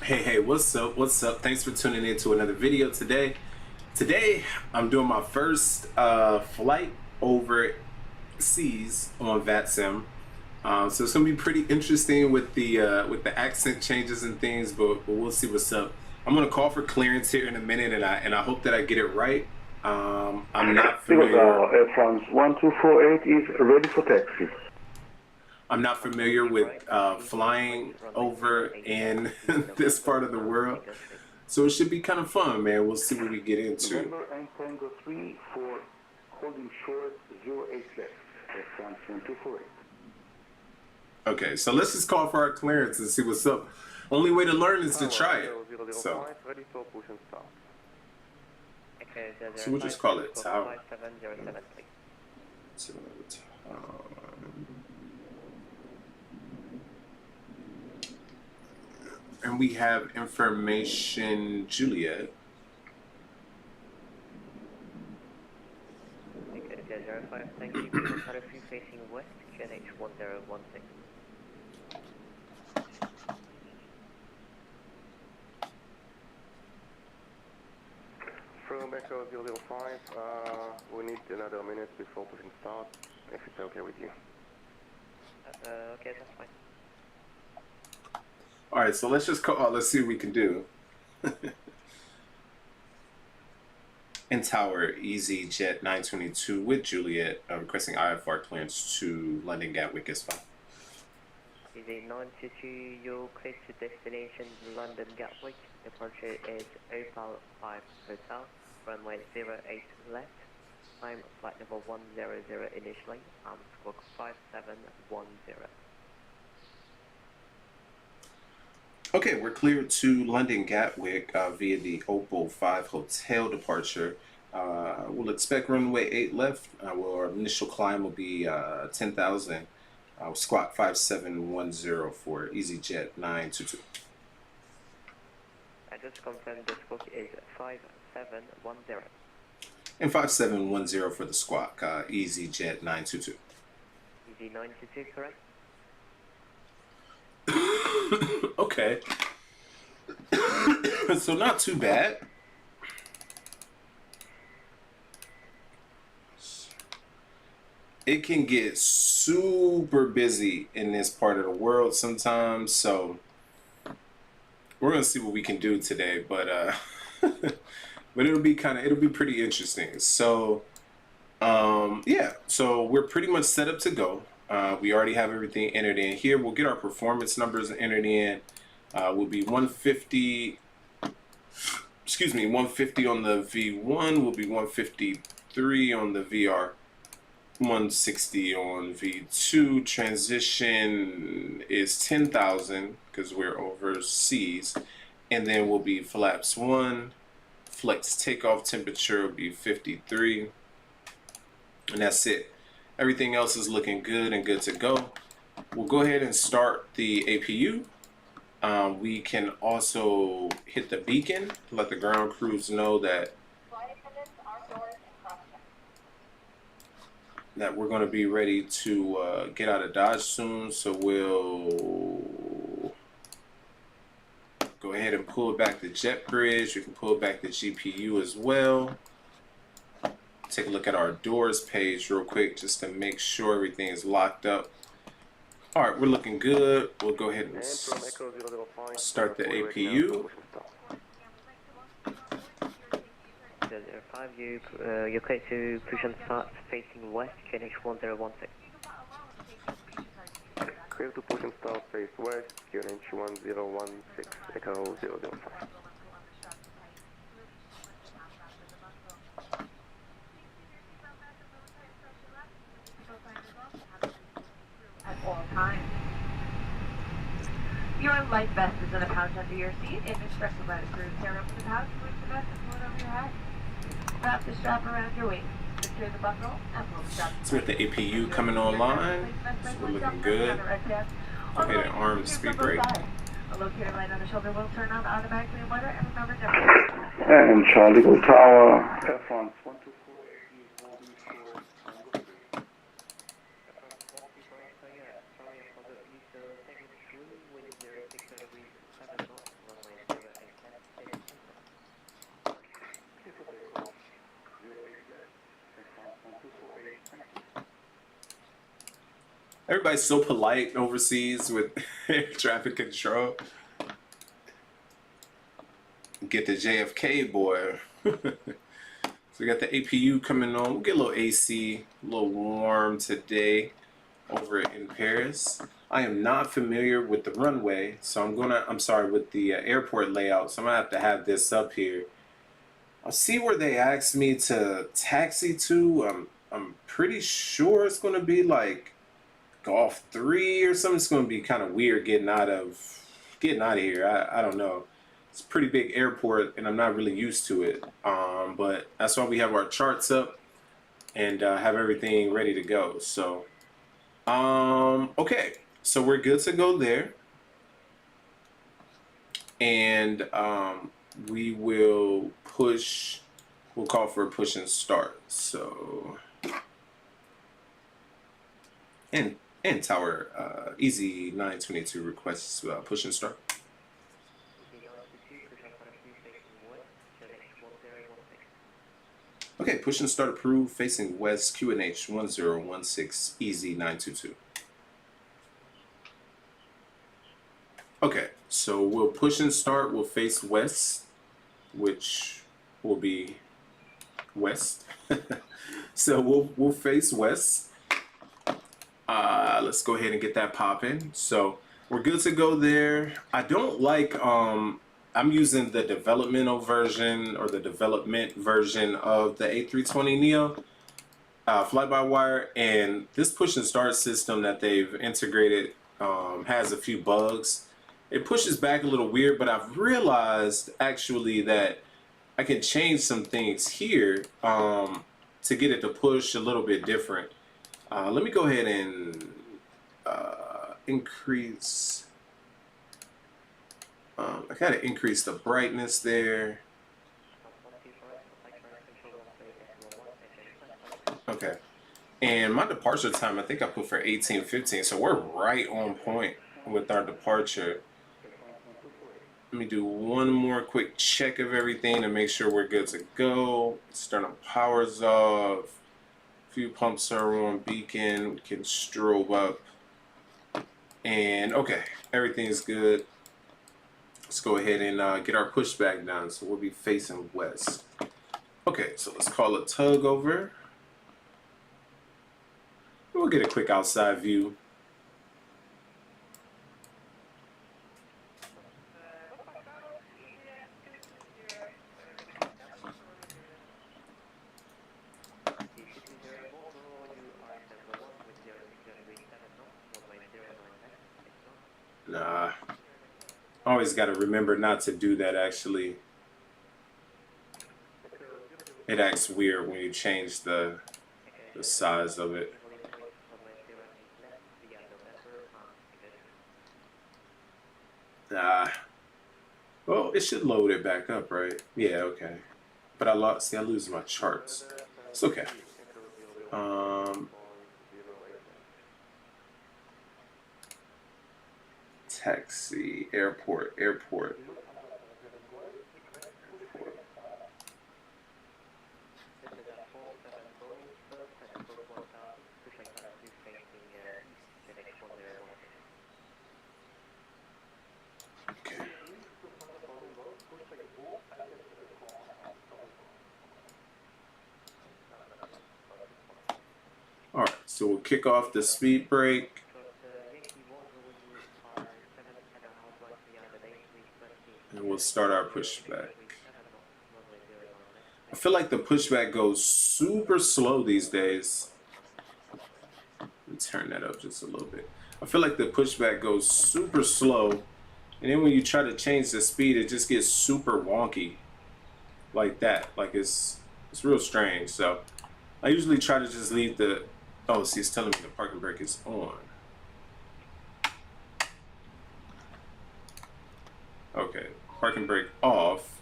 Hey, what's up? What's up? Thanks for tuning in to another video today. Today, I'm doing my first flight over seas on Vatsim. So it's gonna be pretty interesting with the accent changes and things, but we'll see what's up. I'm gonna call for clearance here in a minute, and I hope that I get it right. I'm not familiar. Air France 1248 is ready for taxi. I'm not familiar with flying over in this part of the world, so it should be kind of fun, man. We'll see what we get into. November and Tango 3 for holding short 08 left. Air France 1248. Okay, so let's just call for our clearance and see what's up. Only way to learn is to try it. So we'll just call it tower. And we have information, Juliet. Okay, 05, thank you. Currently facing west, QNH 1016. From Echo 005, we need another minute before pushing start, if it's okay with you. Okay, that's fine. All right, so let's just call. Let's see what we can do. In Tower, EasyJet 922 with Juliet, requesting IFR clearance to London Gatwick is fine. Easy 922, you're close to destination London Gatwick. Departure is Opal 5 Hotel, runway 08 left. Time flight level 100 initially, squawk 5710. Okay, we're cleared to London Gatwick via the Opal 5 Hotel departure. We'll expect runway 8 left. Our initial climb will be 10,000. Squawk 5710 for EasyJet 922. I just confirmed the squawk is 5710. And 5710 for the squawk, EasyJet 922. Easy 922, correct? Okay. So not too bad. It can get super busy in this part of the world sometimes, so we're gonna see what we can do today, but but it'll be pretty interesting. So yeah, so we're pretty much set up to go. We already have everything entered in here. We'll get our performance numbers entered in. Will be 150, excuse me, 150 on the V1, will be 153 on the VR, 160 on V2. Transition is 10,000 because we're overseas. And then will be flaps 1. Flex takeoff temperature will be 53. And that's it. Everything else is looking good and good to go. We'll go ahead and start the APU. We can also hit the beacon to let the ground crews know that we're going to be ready to get out of Dodge soon. So we'll go ahead and pull back the jet bridge. We can pull back the GPU as well. Take a look at our doors page real quick just to make sure everything is locked up. All right, we're looking good. We'll go ahead and start the APU. 005, you're clear to push and start facing west, QNH 1016. Clear to push and start face west, QNH 1016, Echo 005. All times. Your life vest is in a pouch under your seat. If it's special by the crew, tear open the pouch, push the vest and pull it over your head. Wrap the strap around your waist. Secure the buckle and pull the strap. So with the APU coming online, so we're looking good. Go ahead and arm the speed brake. A locator light on the shoulder will turn on automatically in weather, and remember never. And Charlie Go Tower, Air France 1248 is holding short. Sorry for the user taking through with 06 degrees 7 knots, runway Everybody's so polite overseas with air traffic control. Get the JFK, boy. So we got the APU coming on. We'll get a little AC, a little warm today over in Paris. I am not familiar with the runway, so I'm sorry, with the airport layout, so I'm gonna have this up here. I'll see where they asked me to taxi to. I'm pretty sure it's gonna be like Golf 3 or something. It's gonna be kind of weird getting out of here. I don't know. It's a pretty big airport, and I'm not really used to it. But that's why we have our charts up and have everything ready to go. So, okay, so we're good to go there, and we will push. We'll call for a push and start. So, and tower easy 922 requests push and start. Okay, push and start approved, facing west, QNH 1016, easy 922. Okay, so we'll push and start, we'll face west, which will be west. So we'll face west. Let's go ahead and get that popping. So we're good to go there. I don't like, I'm using the developmental version or the development version of the A320neo fly-by-wire, and this push and start system that they've integrated has a few bugs. It pushes back a little weird, but I've realized actually that I can change some things here to get it to push a little bit different. Let me go ahead and increase. I gotta increase the brightness there. Okay. And my departure time, I think I put for 18:15, so we're right on point with our departure. Let me do one more quick check of everything to make sure we're good to go. Sternum power's off. Few pumps are on beacon. We can strobe up. And okay, everything's good. Let's go ahead and get our pushback down. So we'll be facing west. Okay, so let's call it tug over. We'll get a quick outside view. Nah, always got to remember not to do that. Actually, it acts weird when you change the size of it. Nah, well, it should load it back up, right? Yeah, okay. But I lose my charts. It's okay. Taxi, airport. Okay. All right, so we'll kick off the speed brake. And we'll start our pushback. I feel like the pushback goes super slow these days. Let me turn that up just a little bit. I feel like the pushback goes super slow, and then when you try to change the speed, it just gets super wonky, like that. Like it's real strange. So I usually try to just leave the. Oh, see, it's telling me the parking brake is on. Okay, parking brake off.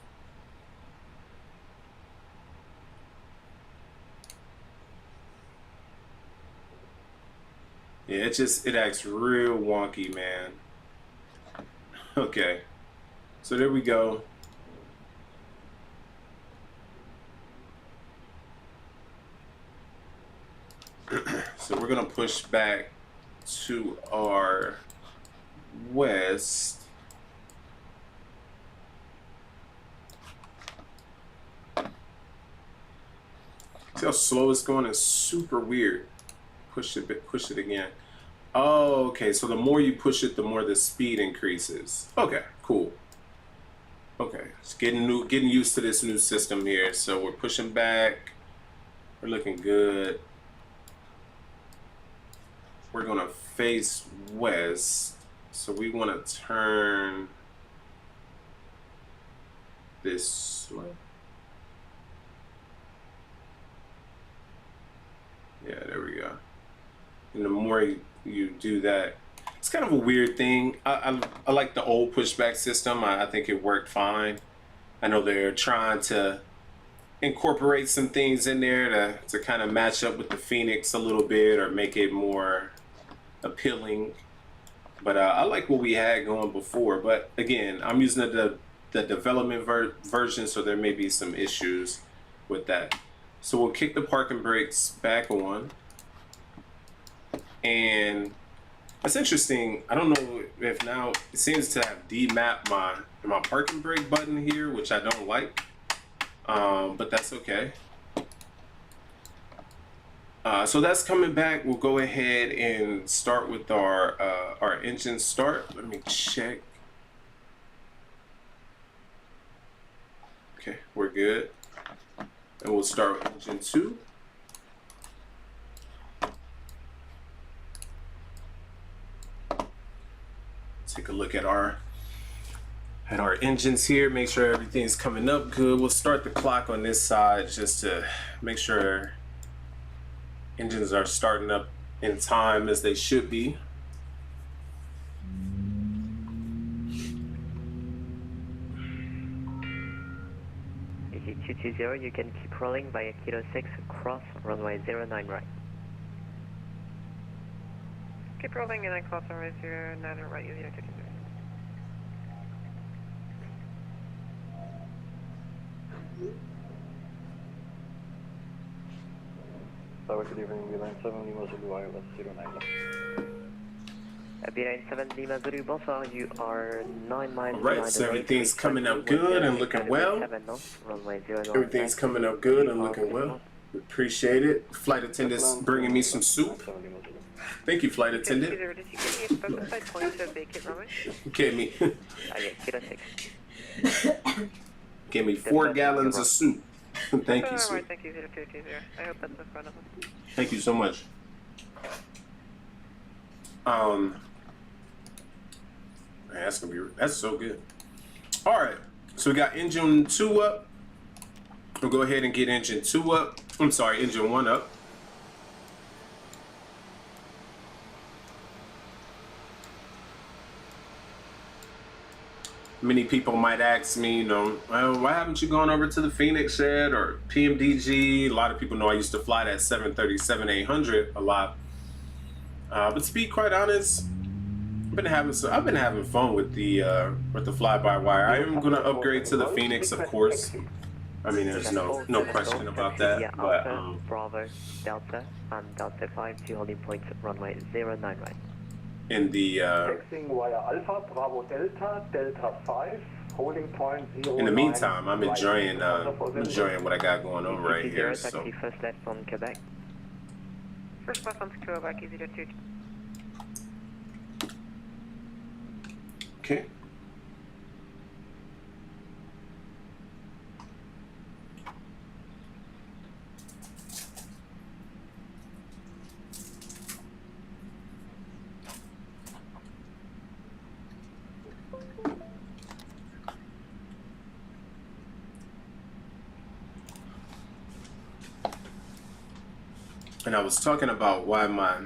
Yeah, it acts real wonky, man. Okay, so there we go. So we're gonna push back to our west. See how slow it's going? It's super weird. Push it again. Oh, okay. So the more you push it, the more the speed increases. Okay, cool. Okay, it's getting used to this new system here. So we're pushing back. We're looking good. We're gonna face west. So we want to turn this way. Yeah, there we go. And the more you do that, it's kind of a weird thing. I like the old pushback system. I think it worked fine. I know they're trying to incorporate some things in there to kind of match up with the Phoenix a little bit or make it more appealing. But I like what we had going before. But again, I'm using the development version, so there may be some issues with that. So we'll kick the parking brakes back on. And it's interesting. I don't know if now it seems to have demapped my parking brake button here, which I don't like. But that's okay. So that's coming back. We'll go ahead and start with our engine start. Let me check. Okay, we're good. And we'll start with engine 2. Take a look at our engines here, make sure everything's coming up good. We'll start the clock on this side just to make sure engines are starting up in time as they should be. Easy 220, you can keep rolling via Kilo 6, cross runway 09 right. Keep rolling and then cross runway 09 right, easy 220. Tower, good evening, Beeline 7 Lima Zulu, ILS 09 left. Beeline 7 Lima Zulu, bonsoir, you are 9 miles Alright, so everything's coming up good and looking well. Everything's coming up good and looking well. Appreciate it. Flight attendant's bringing me some soup. Thank you, flight attendant. Did you give me a specified point to vacate runway? Gave me, Kilo 6. gave me 4 gallons of soup. Thank you, sir. Alright, thank you, 0220. I hope that's in front of us. Thank you so much. Man, that's so good. All right, so we got engine 2 up. We'll go ahead and get engine 2 up. I'm sorry, engine 1 up. Many people might ask me, you know, well, why haven't you gone over to the Phoenix yet or PMDG? A lot of people know I used to fly that 737-800 a lot. But to be quite honest, I've been having fun with the fly-by-wire. I am gonna upgrade to the Phoenix, of course. I mean, there's no question about that. But Bravo, Delta, and Delta 5 to holding point runway 09 right. in the Taxiing via Alpha, Bravo, Delta, Delta 5, holding point 09. in the meantime, I'm enjoying what I got going on right here. So Taxi first left on Quebec. First left on Quebec, easy 220. okay. And I was talking about why my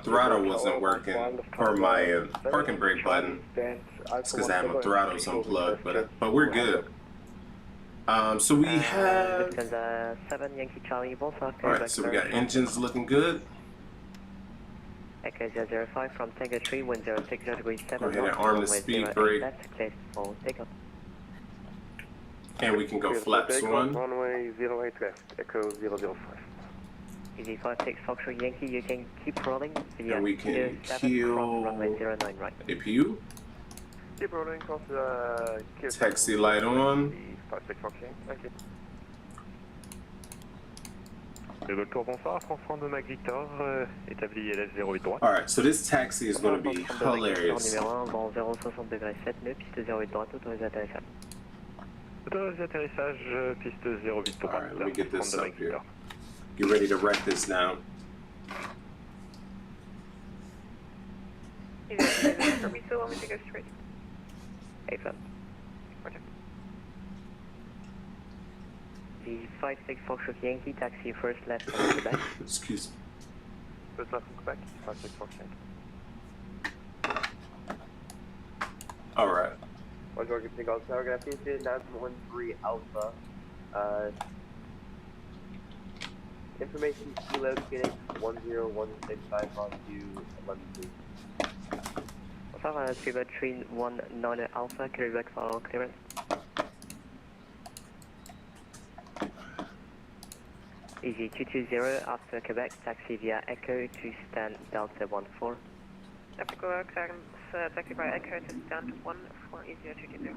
throttle wasn't working, or my parking brake button. It's because I have my throttles unplugged, but we're good. So we have. Lufthansa 7 Yankee Charlie, bonsoir. All right, so we got engines looking good. Echo 005 from Tango 3, wind 060 degrees 7. Go ahead and arm the speed brake. That's clear for takeoff. And we can go Clear for flaps takeoff, 1. runway 08 left, Echo 005. Easy 56 Foxtrot Yankee, you can keep rolling via And we can 07 kill cross runway 09 right. APU. Keep rolling, cross Taxi light on. 56 Fox Yankee, thank you. Tour bonsoir, France 1 de Mac Victor, établi LS 08 droite. Alright, so this taxi is going to be hilarious. Numéro 1, vent 060 degrés 7 nœuds, piste 08 droite, autorisé atterrissage. Autorisé atterrissage, piste 08 droite. Alright, let me get this France 2 up Mac here. Victor. Get ready to wreck this down. For me, so want me to go straight? AFM. Roger. The 56 Foxtrot Yankee, taxi first left from Quebec. Excuse me. First left from Quebec, 56 Fox Yankee. Alright. Roger, good to go. So we're going to finish it 913 Alpha. Information kilo Phoenix 10165 on to 11 Bonsoir, Suba Train 19 Alpha, Quebec for clearance. Easy 220 after Quebec, taxi via Echo to stand Delta 14. Echo clearance, taxi by Echo to stand 14, easy 220.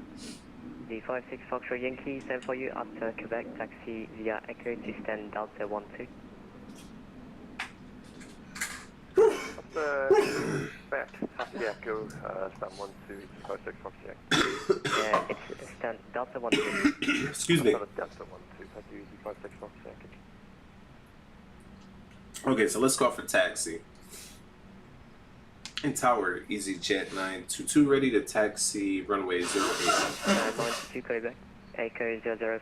The 56 Foxtrot Yankee, same for you after Quebec, taxi via Echo to stand Delta 12. Back, taxi Echo, stand 12, 56 Fox Yankee. It's stand Delta 12. Excuse me. Delta 12, thank you, 56 Fox Yankee. Okay, so let's go for taxi. In tower, EasyJet 922 ready to taxi runway 08. 92 Quebec, Echo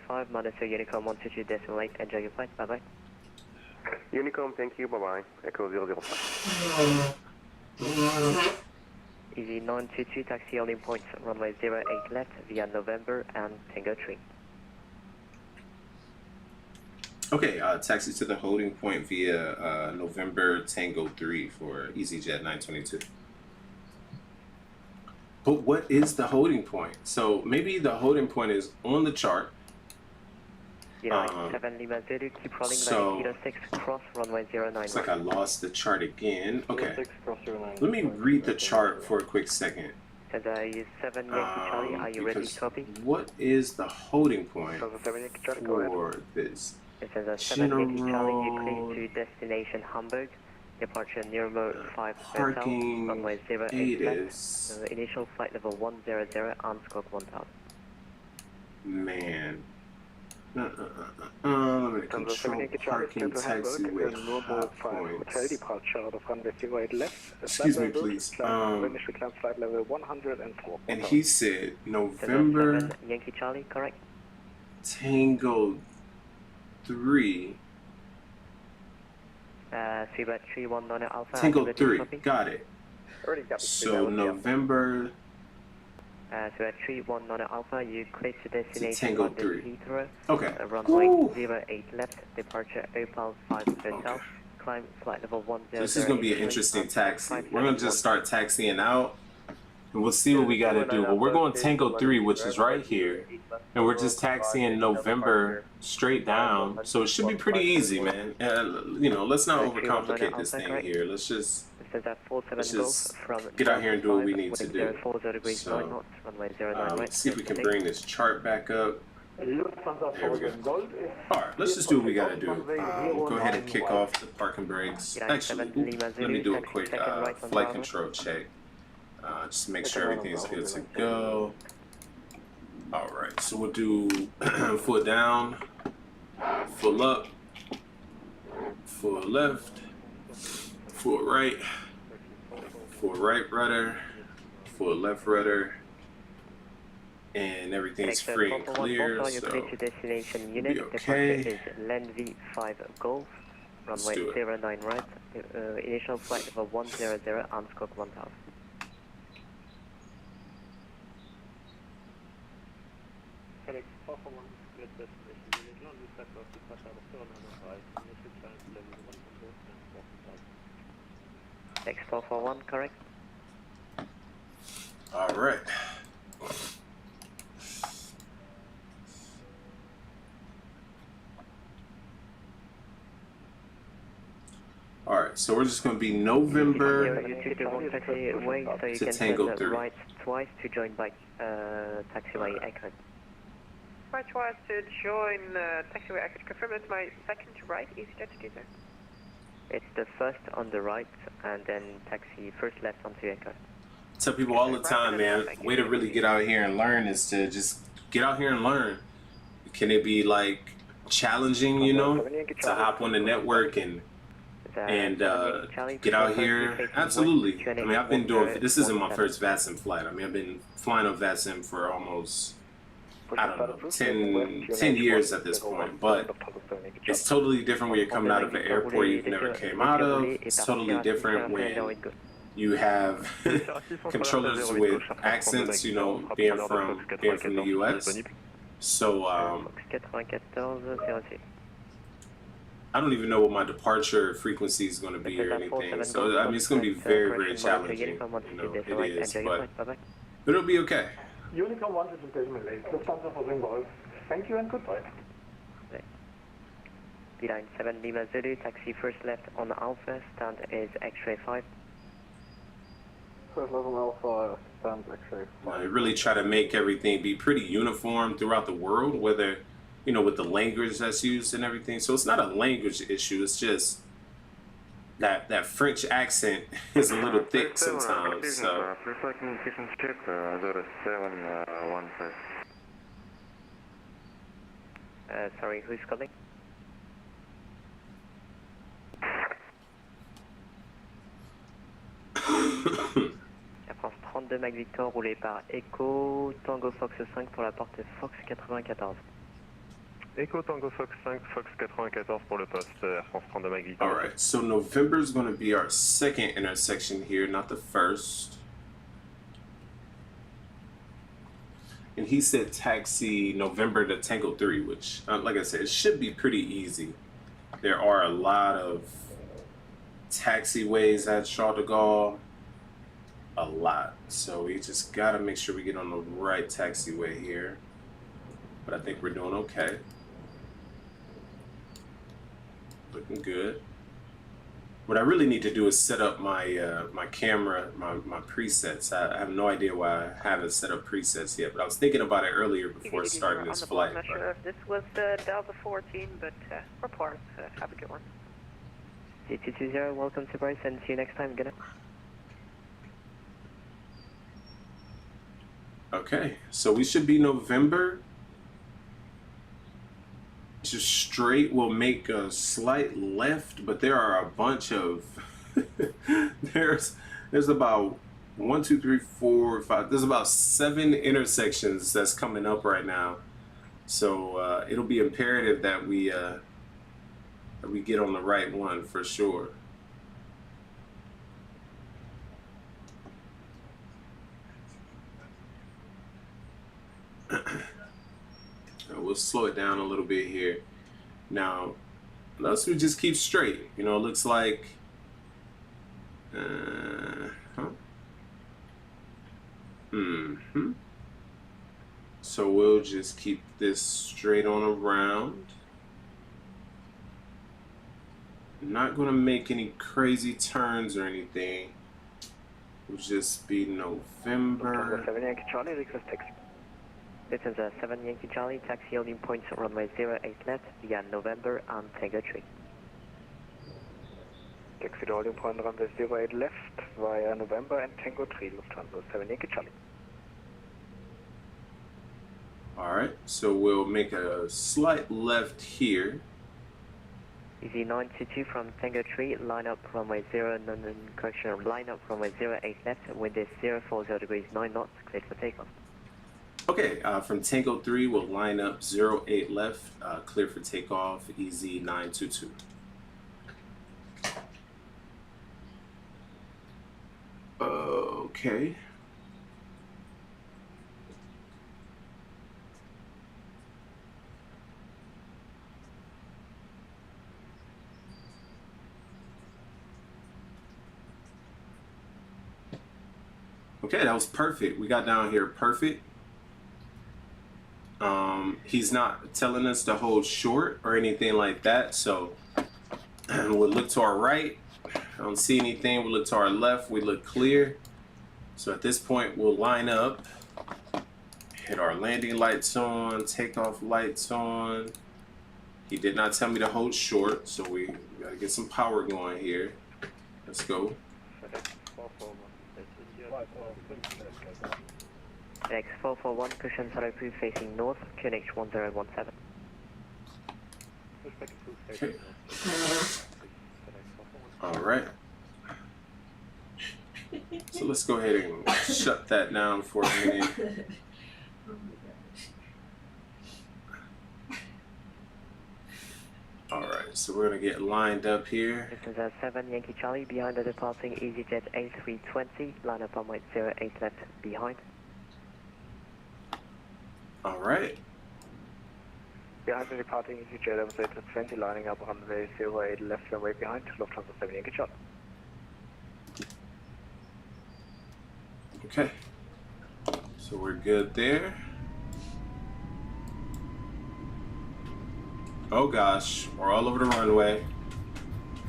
005, monitor Unicom 122.8, enjoy your flight, bye bye. Unicom, thank you, bye-bye. Echo 005. Easy 922, taxi holding points, runway 08 left via November and Tango 3. Okay, taxi to the holding point via November Tango 3 for EasyJet 922. But what is the holding point? So maybe the holding point is on the chart. 7 Lima Zulu, keep rolling so- via Kilo 6, cross runway 09 Looks like right. I lost the chart again. Okay, 06 cross 09. let me read the chart for a quick second. And is 7 Yankee Charlie, are you ready Because to copy? what is the holding point Delta 7 Yankee Charlie, go ahead. for this? It says 7 Yankee Charlie, you General clear to destination Hamburg, departure Nuremberg 5 Hotel, Parking runway 08 status. left, initial flight level 100, Anscock 1000. Man. Let me control parking taxiway hot points. departure out of runway 08 left. Excuse me, please. Initial climb flight level 104. And he said 7 November Yankee Charlie, correct? Tango 3. Suba 319 Alpha. Tango ready to 3. copy? Got it. Already got So November Suba 319 Alpha, you clear to destination Tango London 3. Heathrow. Okay. Runway Woo. 08 left, departure Opal 5 Hotel. Okay. Climb flight level 10. So this is going to be an interesting taxi. We're going to just start taxiing out. And we'll see what we got to do. But we're going Tango 3, which is right here. And we're just taxiing November straight down. So it should be pretty easy, man. You know, let's not overcomplicate this thing here. Let's just This is at 47 let's Golf just from get out here and do what we need to wind do. 40 degrees So, 9 knots, runway 09 right. let's see if we can bring this chart back up. There we go. Alright, let's just do what we gotta do. Go ahead and kick off the parking brakes. Actually, let me do a quick flight control check. Just to make sure everything's good to go. Alright, so we'll do foot down, full up, full left, full right rudder, full left rudder, and everything's free and clear, so clear to destination we'll unit. be okay. Departure is Lenvy 5 Golf, runway do it. 09 right. Initial flight level 100, Anscock 1000. Alex, 441, clear to destination unit, London Sector, departure out of 09 right, initial climb level 100 and 4000. X441, correct? Alright. All right, so we're just going to be November You took the wrong taxiway, so you to can Tango turn 3. right twice to join back taxiway exit. Right twice to join taxiway. I could confirm it's my second right. Easy to do so. It's the first on the right, and then taxi first left onto Echo. Tell people all the time, man, way to really get out here and learn is to just get out here and learn. Can it be like challenging, you know, to hop on the network and get out here? Absolutely. I mean, I've been doing, this isn't my first Vatsim flight. I mean, I've been flying on Vatsim for almost, I don't know, 10 years at this point, but it's totally different when you're coming out of an airport you've never came out of. It's totally different when you have controllers with accents, you know, being from the US. So I don't even know what my departure frequency is going to be or anything. So I mean, it's going to be very, very challenging. You know, it is, but it'll be okay. Unicorn 1 is engagement late. Lufthansa for Golf. Thank you and goodbye. Line 7 Lima Zulu, taxi first left on Alpha, stand is X-ray 5. First level Alpha, stand X-ray 5. I really try to make everything be pretty uniform throughout the world, whether, you know, with the language that's used and everything. So it's not a language issue, it's just that French accent is a little thick sometimes. So. Sorry, who's calling? Air France 32 Mac Victor, roulé par Echo Tango Fox 5 pour la porte Fox 94. Echo Tango Fox 5, Fox 94 pour le poste Air France 32 Mac Victor. Alright, so November is going to be our second intersection here, not the first. And he said taxi November to Tango 3, which, like I said, it should be pretty easy. There are a lot of taxiways at Charles de Gaulle. A lot. So we just got to make sure we get on the right taxiway here. But I think we're doing okay. Looking good. What I really need to do is set up my my camera, my presets. I have no idea why I haven't set up presets yet, but I was thinking about it earlier before starting this flight. I'm not sure if this was Delta 14, but report. Have a good one. C220, welcome to Paris and see you next time. Good night. Okay, so we should be November. Just straight. We'll make a slight left, but there are a bunch of there's about 1, 2, 3, 4, 5. There's about 7 intersections that's coming up right now. So it'll be imperative that we get on the right one for sure. We'll slow it down a little bit here. Now, let's just keep straight. You know, it looks like So we'll just keep this straight on around. Not gonna make any crazy turns or anything. We'll just be November. 7 Yankee Charlie, request taxi. This is a 7 Yankee Charlie, taxi holding points runway 08 left via November and Tango 3. Taxi holding point runway 08 left via November and Tango 3, Lufthansa 7 Yankee Charlie. Alright, so we'll make a slight left here. Easy 922 from Tango 3, line up runway 0, correction, line up runway 08 left, wind is 040 degrees 9 knots, cleared for takeoff. Okay, from Tango 3, we'll line up 08 left, clear for takeoff, easy 922. Okay. Okay, that was perfect. We got down here perfect. He's not telling us to hold short or anything like that, so we'll look to our right. I don't see anything. We look to our left. We look clear. So at this point, we'll line up. Hit our landing lights on. Takeoff lights on. He did not tell me to hold short, so we gotta get some power going here. Let's go. FedEx 441, cushions are approved facing north, QNH 1017. Okay. All right. So let's go ahead and shut that down for a minute. All right, so we're gonna get lined up here. This is 7 Yankee Charlie behind the departing EasyJet A320, line up on weight 08 left behind. All right. Behind the departing EasyJet A320, lining up on the 08 left runway behind, Lufthansa 7 Yankee Charlie. Okay. So we're good there. Oh gosh, we're all over the runway.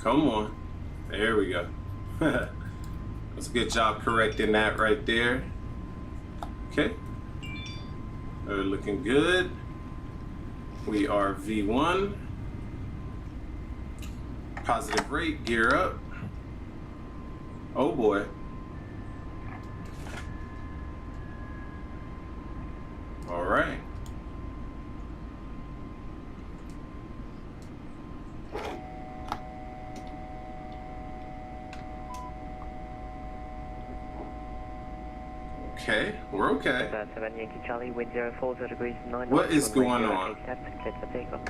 Come on. There we go. That's a good job correcting that right there. Okay. We're looking good. We are V1. Positive rate, gear up. Oh boy. All right. Okay, we're okay. 7 Yankee Charlie, wind 040 degrees 9. What is going on? Clear for takeoff.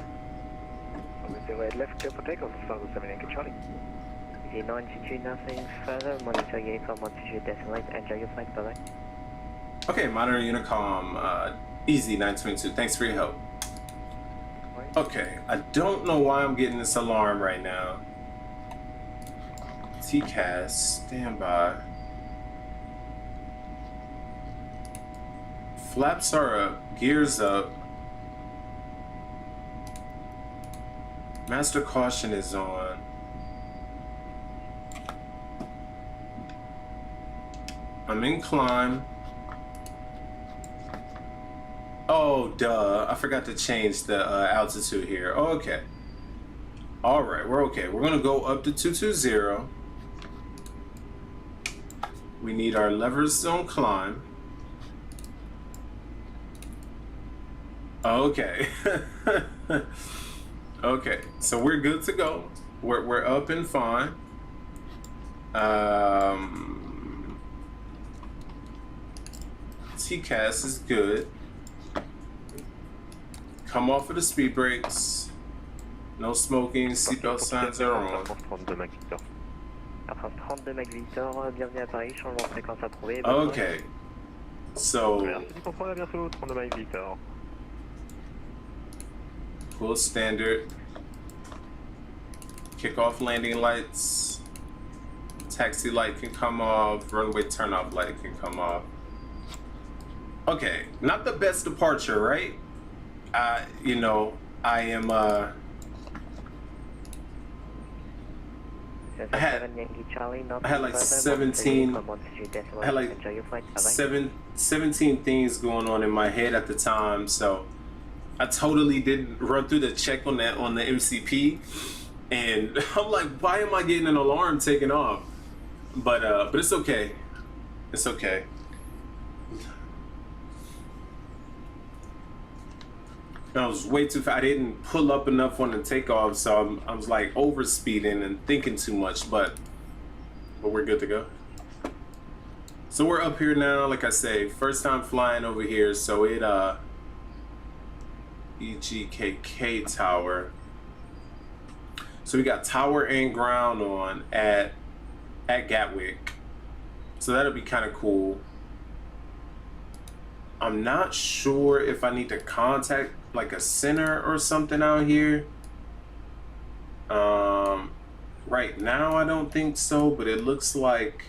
Runway 08 left, clear for takeoff, Lufthansa 7 Yankee Charlie. Easy 922, nothing further. Monitor Unicom 122.8. Enjoy your flight, bye bye. Okay, monitor Unicom, easy 922. Thanks for your help. Okay, I don't know why I'm getting this alarm right now. TCAS, stand by. Flaps are up, gears up. Master caution is on. I'm in climb. Oh, duh. I forgot to change the altitude here. Oh, okay. All right, we're okay. We're going to go up to 220. We need our levers on climb. Okay. Okay, so we're good to go. We're up and fine. TCAS is good. Come off of the speed brakes. No smoking. Seatbelt signs are on. Air France 32 Mac Victor, bienvenue à Paris, changement de fréquence approuvé. Okay. So Merci du contrôle, à bientôt, 32 Mike Victor. full standard. Kick off landing lights. Taxi light can come off. Runway turn off light can come off. Okay, not the best departure, right? You know, I am I had like 17 things going on in my head at the time, so I totally didn't run through the check on that on the MCP, and I'm like, why am I getting an alarm taken off? But it's okay. It's okay. I was way too fast. I didn't pull up enough on the takeoff, so I was like over speeding and thinking too much, but we're good to go. So we're up here now, like I say, first time flying over here, so it EGKK tower. So we got tower and ground on at Gatwick. So that'll be kind of cool. I'm not sure if I need to contact like a center or something out here. Right now I don't think so, but it looks like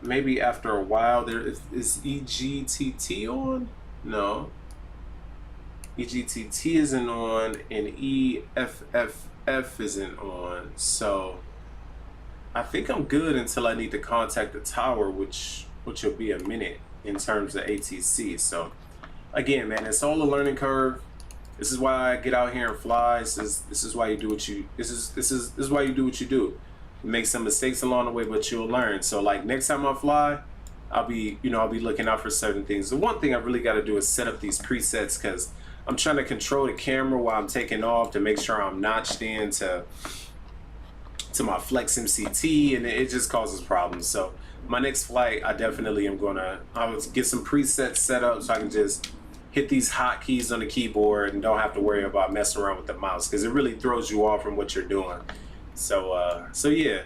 maybe after a while. There is EGTT on? No. EGTT isn't on, and EFF F isn't on, so I think I'm good until I need to contact the tower, which will be a minute in terms of ATC. So again, man, it's all a learning curve. This is why I get out here and fly. This is why you do what you this is why you do what you do. You make some mistakes along the way, but you'll learn. So like next time I fly, I'll be looking out for certain things. The one thing I really got to do is set up these presets because I'm trying to control the camera while I'm taking off to make sure I'm notched in to my Flex MCT, and it just causes problems. So my next flight, I definitely am I'll get some presets set up so I can just hit these hotkeys on the keyboard and don't have to worry about messing around with the mouse because it really throws you off from what you're doing. So yeah,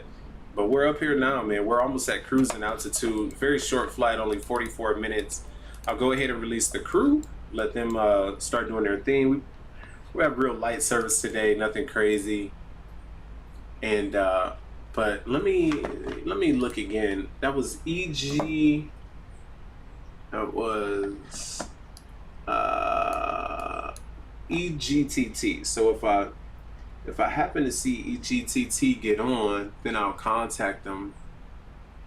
but we're up here now, man. We're almost at cruising altitude. Very short flight, only 44 minutes. I'll go ahead and release the crew, let them start doing their thing. We have real light service today, nothing crazy. And but let me look again. That was EG. That was EGTT. So if I happen to see EGTT get on, then I'll contact them.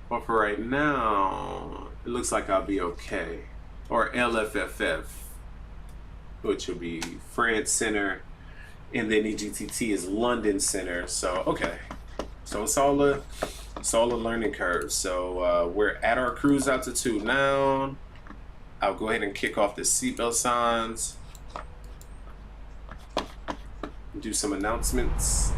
But for right now, it looks like I'll be okay. Or LFFF, which will be France Center, and then EGTT is London Center. So okay, so it's all a learning curve. So we're at our cruise altitude now. I'll go ahead and kick off the seatbelt signs. Do some announcements.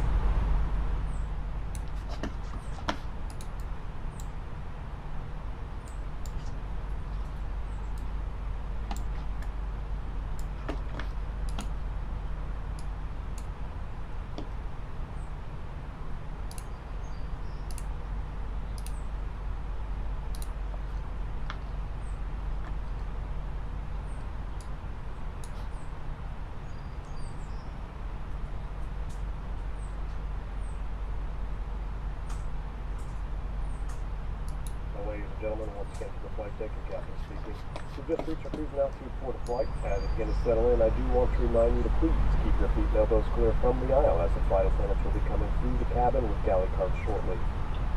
Ladies and gentlemen, once again to the flight deck and captain speaking. We've just reached our cruising altitude for the flight. As it begins to settle in, I do want to remind you to please keep your feet and elbows clear from the aisle as the flight attendants will be coming through the cabin with galley cards shortly.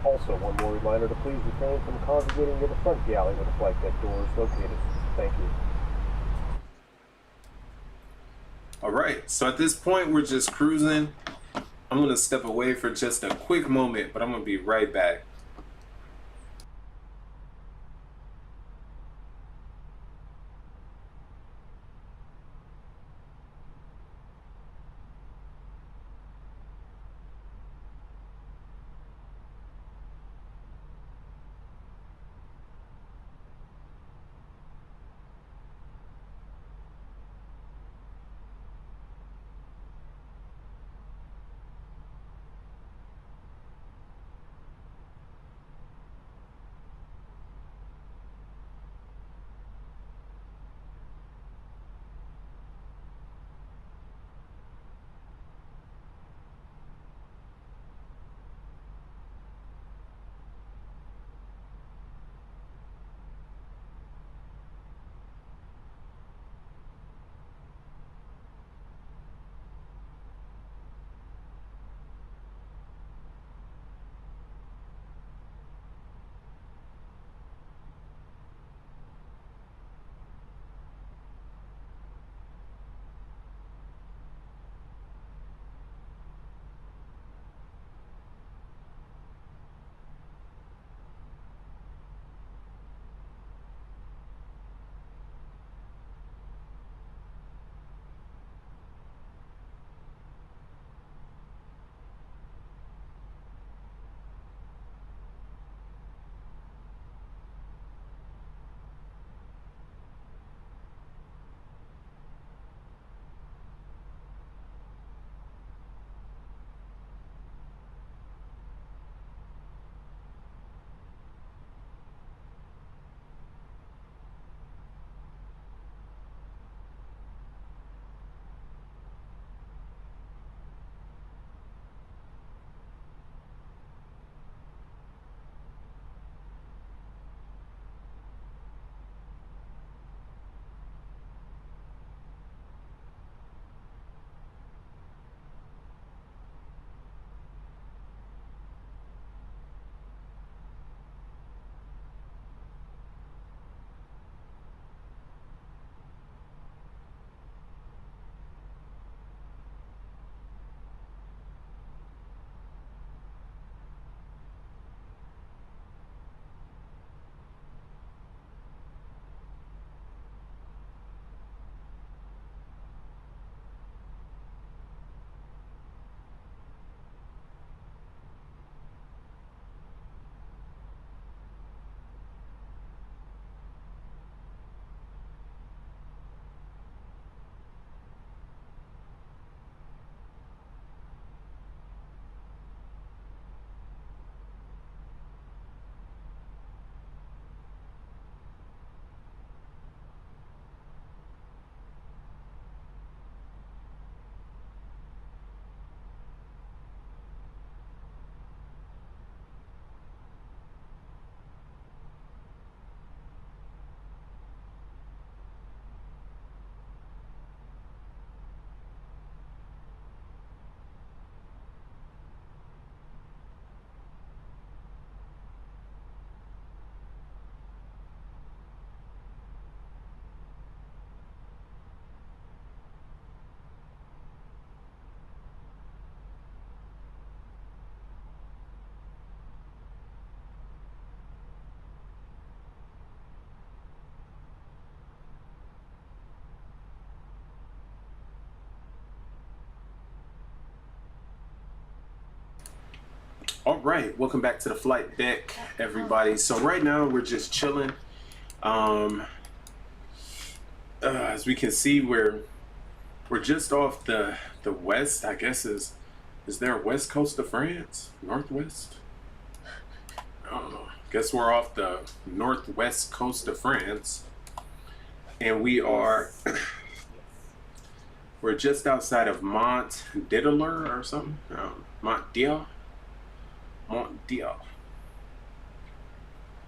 Also, one more reminder to please refrain from congregating near the front galley where the flight deck door is located. Thank you. All right, so at this point, we're just cruising. I'm gonna step away for just a quick moment, but I'm gonna be right back. All right, welcome back to the flight deck, everybody. So right now we're just chilling. As we can see, we're just off the west. I guess is there a west coast of France? Northwest? I don't know. Guess we're off the northwest coast of France, and we're just outside of Mont Diddler or something. Mont Dieu. I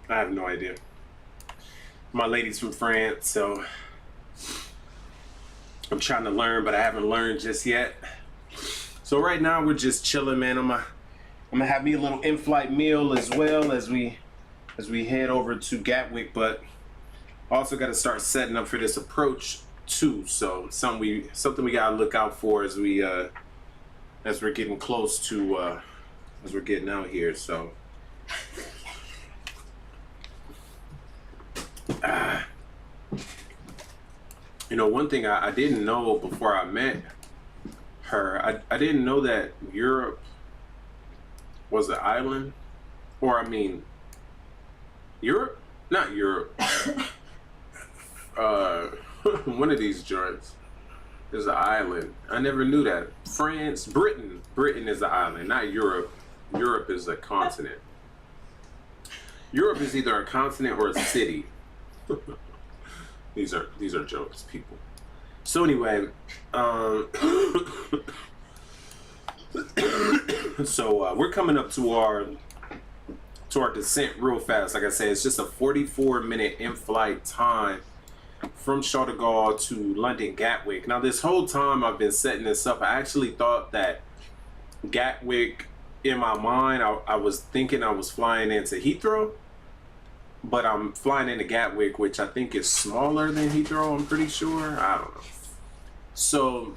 have no idea. My lady's from France, so I'm trying to learn, but I haven't learned just yet. So right now we're just chilling, man. I'm gonna have me a little in-flight meal as well as we head over to Gatwick, but also got to start setting up for this approach too. So something we gotta look out for as we're getting close to as we're getting out here. So you know, one thing I didn't know before I met her, I didn't know that Europe was an island, or I mean Europe, not Europe. One of these joints is an island. I never knew that. France, Britain is an island, not Europe. Europe is a continent. Europe is either a continent or a city. These are jokes, people. So anyway, so we're coming up to our descent real fast. Like I said, it's just a 44-minute in-flight time from Charles de Gaulle to London Gatwick. Now, this whole time I've been setting this up, I actually thought that Gatwick, in my mind, I was thinking I was flying into Heathrow, but I'm flying into Gatwick, which I think is smaller than Heathrow, I'm pretty sure. I don't know. So,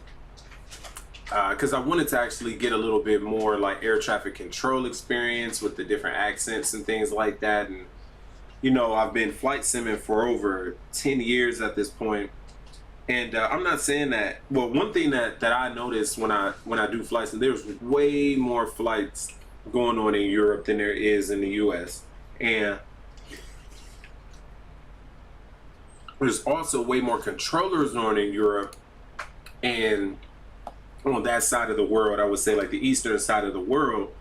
because I wanted to actually get a little bit more like air traffic control experience with the different accents and things like that. And, you know, I've been flight simming for over 10 years at this point. And I'm not saying that, well, one thing that I noticed when I do flights, and there's way more flights going on in Europe than there is in the US. And there's also way more controllers on in Europe and on that side of the world, I would say like the eastern side of the world,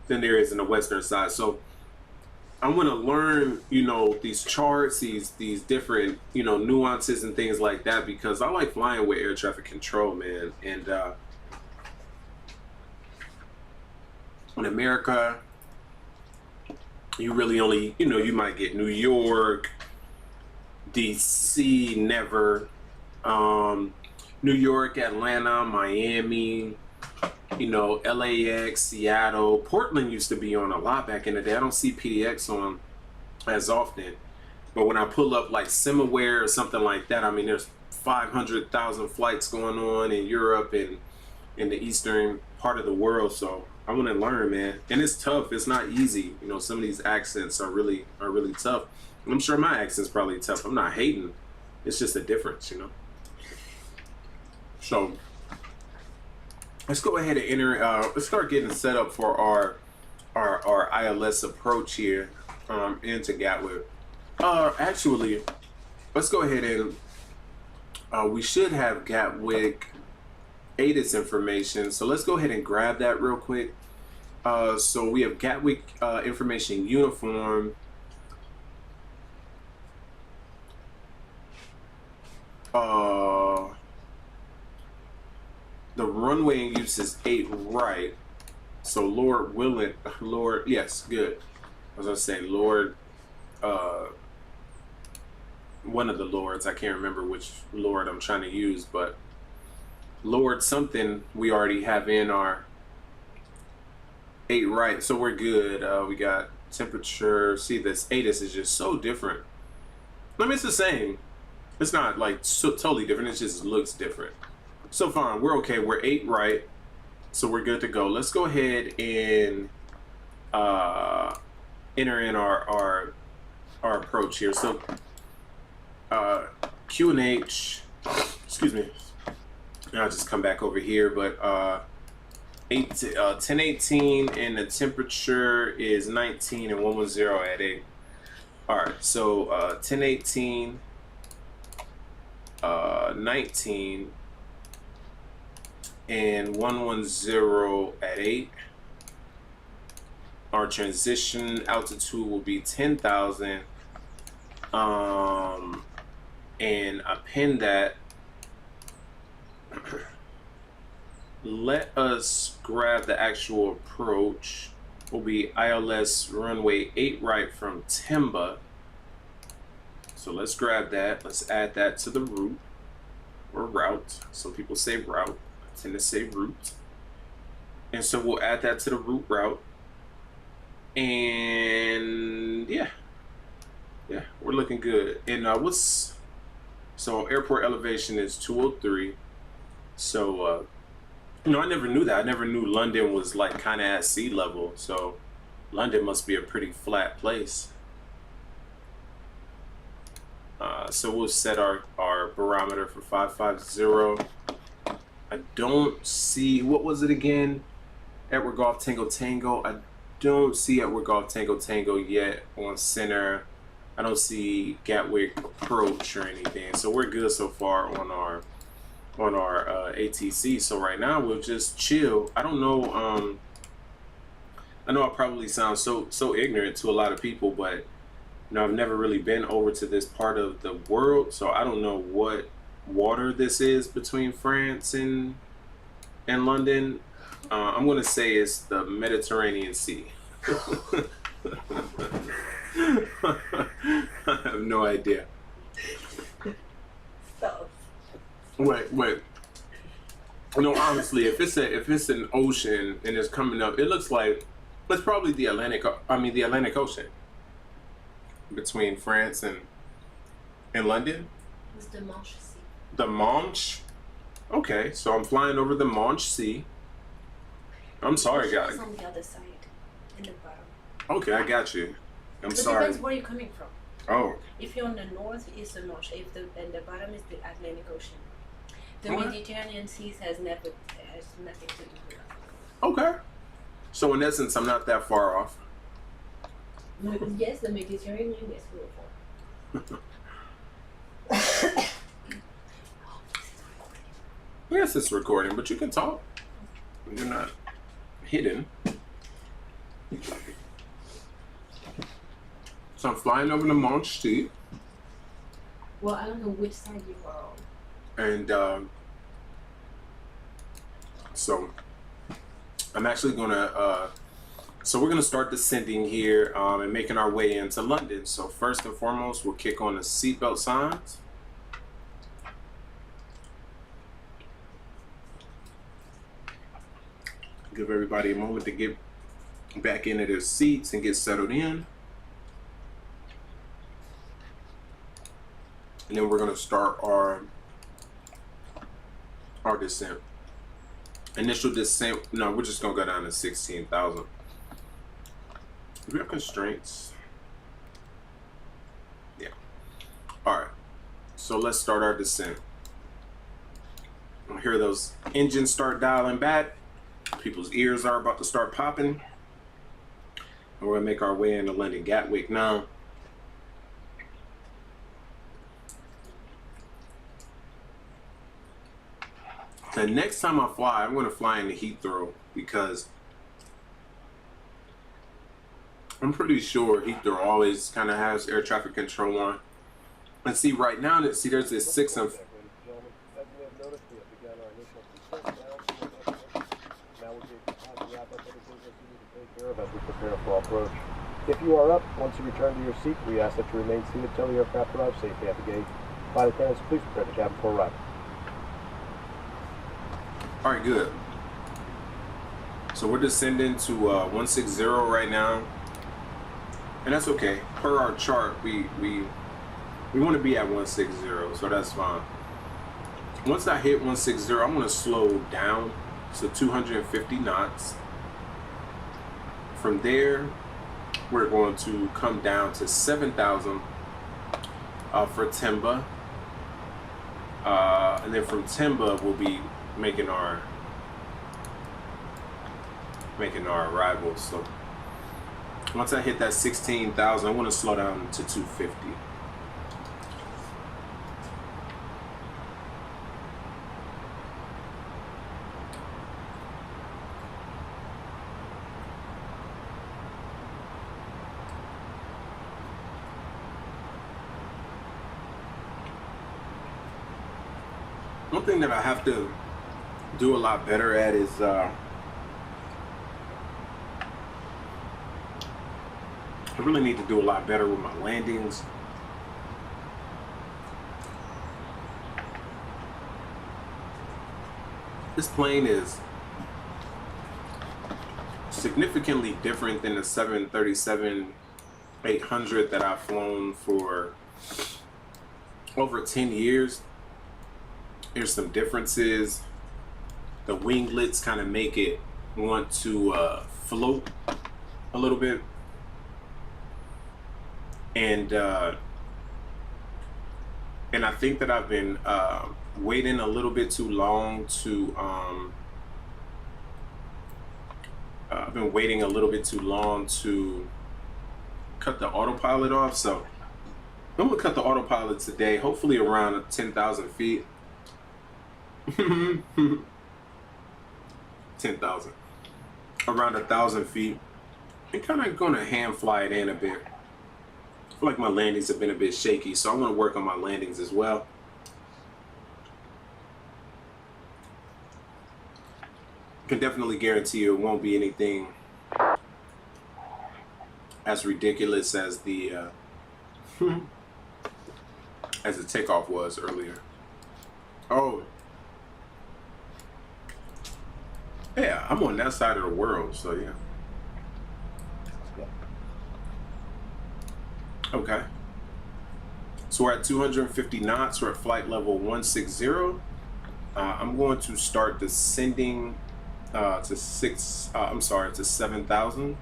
than there is in the western side. So I want to learn, you know, these charts, these different, you know, nuances and things like that, because I like flying with air traffic control, man. And in America, you really only, you know, you might get New York, DC, never, New York, Atlanta, Miami, you know, LAX, Seattle. Portland used to be on a lot back in the day. I don't see PDX on as often, but when I pull up like Simaware or something like that, I mean, there's 500,000 flights going on in Europe and in the eastern part of the world. So I want to learn, man. And it's tough. It's not easy. You know, some of these accents are really tough. And I'm sure my accent's probably tough. I'm not hating. It's just a difference, you know. So let's go ahead and enter. Let's start getting set up for our ILS approach here into Gatwick. Actually, let's go ahead and we should have Gatwick ATIS information. So let's go ahead and grab that real quick. So we have Gatwick information uniform. The runway in use is 8 right. So Lord, yes, good. I was gonna say Lord, one of the lords, I can't remember which lord I'm trying to use, but Lord something we already have in our 8 right, so we're good. We got temperature. See, this ATIS is just so different. I mean, it's the same. It's not like so totally different. It just looks different. So fine, we're okay. We're 8 right, so we're good to go. Let's go ahead and enter in our approach here. So QNH, excuse me. I'll just come back over here, but 1018, and the temperature is 19 and 110 at 8. All right, so 1018, 19 and 110 at 8. Our transition altitude will be 10,000. And I pinned that. Let us grab the actual approach. Will be ILS runway 8 right from Timba. So let's grab that. Let's add that to the route or route. Some people say route. I tend to say route. And so we'll add that to the route. And yeah, we're looking good. And so airport elevation is 203. So you know, I never knew that. I never knew London was like kind of at sea level. So London must be a pretty flat place. So we'll set our barometer for 550. I don't see, what was it again? Edward Golf Tango Tango. I don't see Edward Golf Tango Tango yet on center. I don't see Gatwick approach or anything. So we're good so far on our ATC. So right now we'll just chill. I don't know. I know I probably sound so ignorant to a lot of people, but you know, I've never really been over to this part of the world, so I don't know what water this is between France and London. I'm gonna say it's the Mediterranean Sea. I have no idea. Wait. No, honestly, if it's an ocean and it's coming up, it looks like it's probably the Atlantic Ocean between France and London. It's the Manche Sea. The Manche. Okay, so I'm flying over the Manche Sea. I'm sorry, guys. It's on the other side, in the bottom. Okay, I got you. I'm It sorry. depends where you're coming from. Oh. If you're on the north, it's the Manche. And the bottom is the Atlantic Ocean. The Okay. Mediterranean Sea has nothing to do with it. Okay. So in essence, I'm not that far off. Yes, the Mediterranean is beautiful. Yes, it's recording, but you can talk. You're not hidden. So I'm flying over the Manche Sea. Well, I don't know which side you are on. And so I'm actually gonna so we're gonna start descending here and making our way into London. So first and foremost, we'll kick on the seatbelt signs. Give everybody a moment to get back into their seats and get settled in. And then we're gonna start our descent. Initial descent, no, we're just gonna go down to 16,000. Do we have constraints? Yeah. All right, so let's start our descent. I hear those engines start dialing back. People's ears are about to start popping. And we're gonna make our way into London Gatwick now. The next time I fly, I'm going to fly into Heathrow because I'm pretty sure Heathrow always kind of has air traffic control on. And see, right now, there's this 6 and... As you have noticed, we have begun our initial descent down. Now we'll get time to wrap up any business you need to take care of as we prepare for approach. If you are up, once you return to your seat, we ask that you remain seated until the aircraft arrives safely at the gate. Flight attendants, please prepare the cabin for arrival. All right, good. So we're descending to 160 right now. And that's okay. Per our chart, we want to be at 160, so that's fine. Once I hit 160, I'm going to slow down to 250 knots. From there, we're going to come down to 7,000 for Timba. And then from Timba, we'll be making our making our arrival. So once I hit that 16,000, I want to slow down to 250. One thing that I have to do a lot better at is I really need to do a lot better with my landings. This plane is significantly different than the 737-800 that I've flown for over 10 years. There's some differences. The winglets kind of make it want to float a little bit. And I think that I've been waiting a little bit too long to cut the autopilot off. So I'm gonna cut the autopilot today, hopefully around 10,000 feet. 10,000, around 1,000 feet, and kind of gonna hand fly it in a bit. I feel like my landings have been a bit shaky, so I'm gonna work on my landings as well. I can definitely guarantee you it won't be anything as ridiculous as the as the takeoff was earlier. Oh. Yeah, I'm on that side of the world, so yeah. Okay. So we're at 250 knots. We're at flight level 160. I'm going to start descending to 7,000.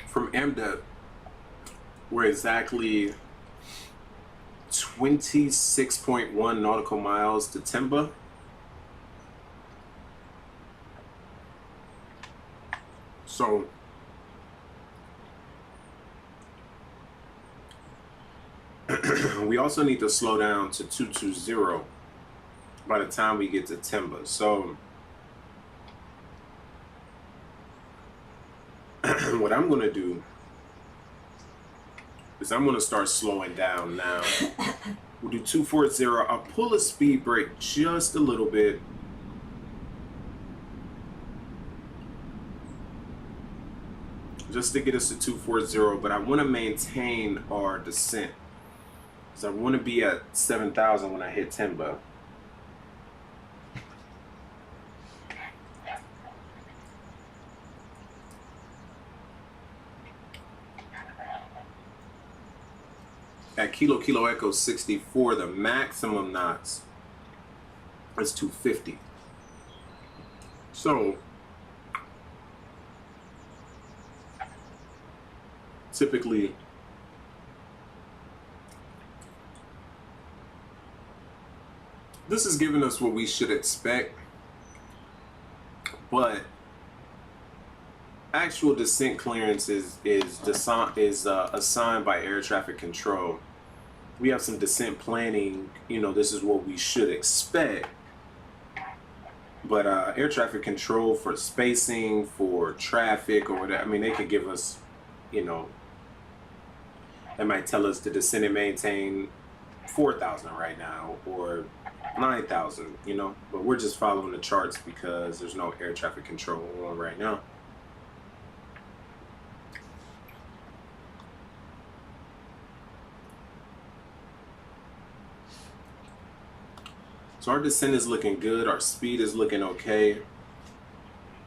From MDEP, we're exactly 26.1 nautical miles to Timba. So we also need to slow down to 220 by the time we get to Timba. So what I'm going to do is I'm going to start slowing down now. We'll do 240. I'll pull a speed brake just a little bit. Just to get us to 240, but I want to maintain our descent. Because I want to be at 7,000 when I hit Timba. At Kilo Echo 64, the maximum knots is 250. So typically this is giving us what we should expect, but actual descent clearance is assigned by air traffic control. We have some descent planning, you know, this is what we should expect. But air traffic control for spacing, for traffic or whatever, I mean, they could give us, you know, they might tell us to descend and maintain 4,000 right now or 9,000, you know, but we're just following the charts because there's no air traffic control on right now. So our descent is looking good. Our speed is looking okay.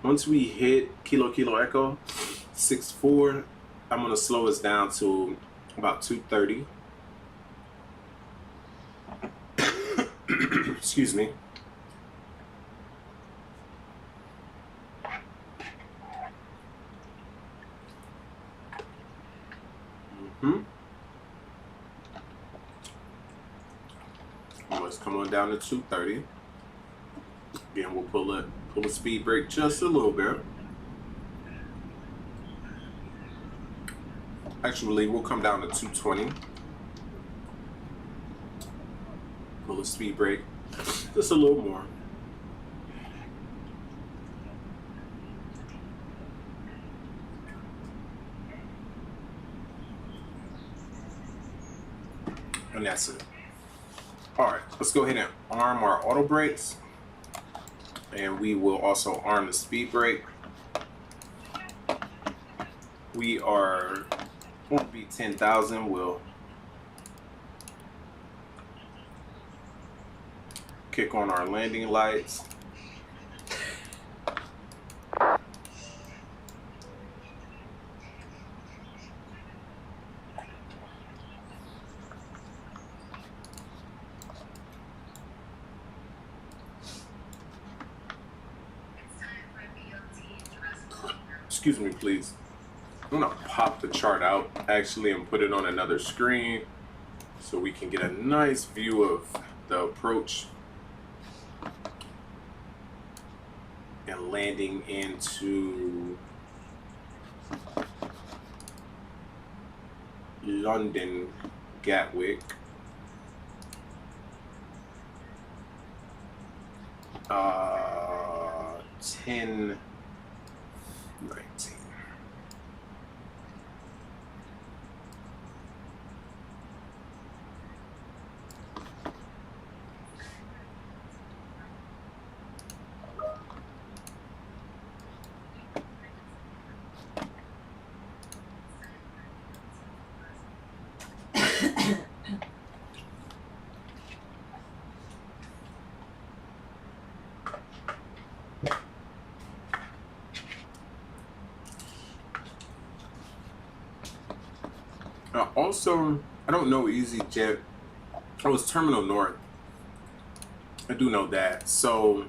Once we hit Kilo Echo 64, I'm going to slow us down to about 230. Excuse me. Let's come on down to 230. Again, we'll pull a speed brake just a little bit. Actually, we'll come down to 220. Pull a speed brake just a little more. And that's it. All right, let's go ahead and arm our auto brakes. And we will also arm the speed brake. We are going to be 10,000. We'll kick on our landing lights. Excuse me, please. I'm gonna pop the chart out actually and put it on another screen so we can get a nice view of the approach and landing into London Gatwick. 10:19. Also, I don't know EasyJet. I was Terminal North. I do know that. So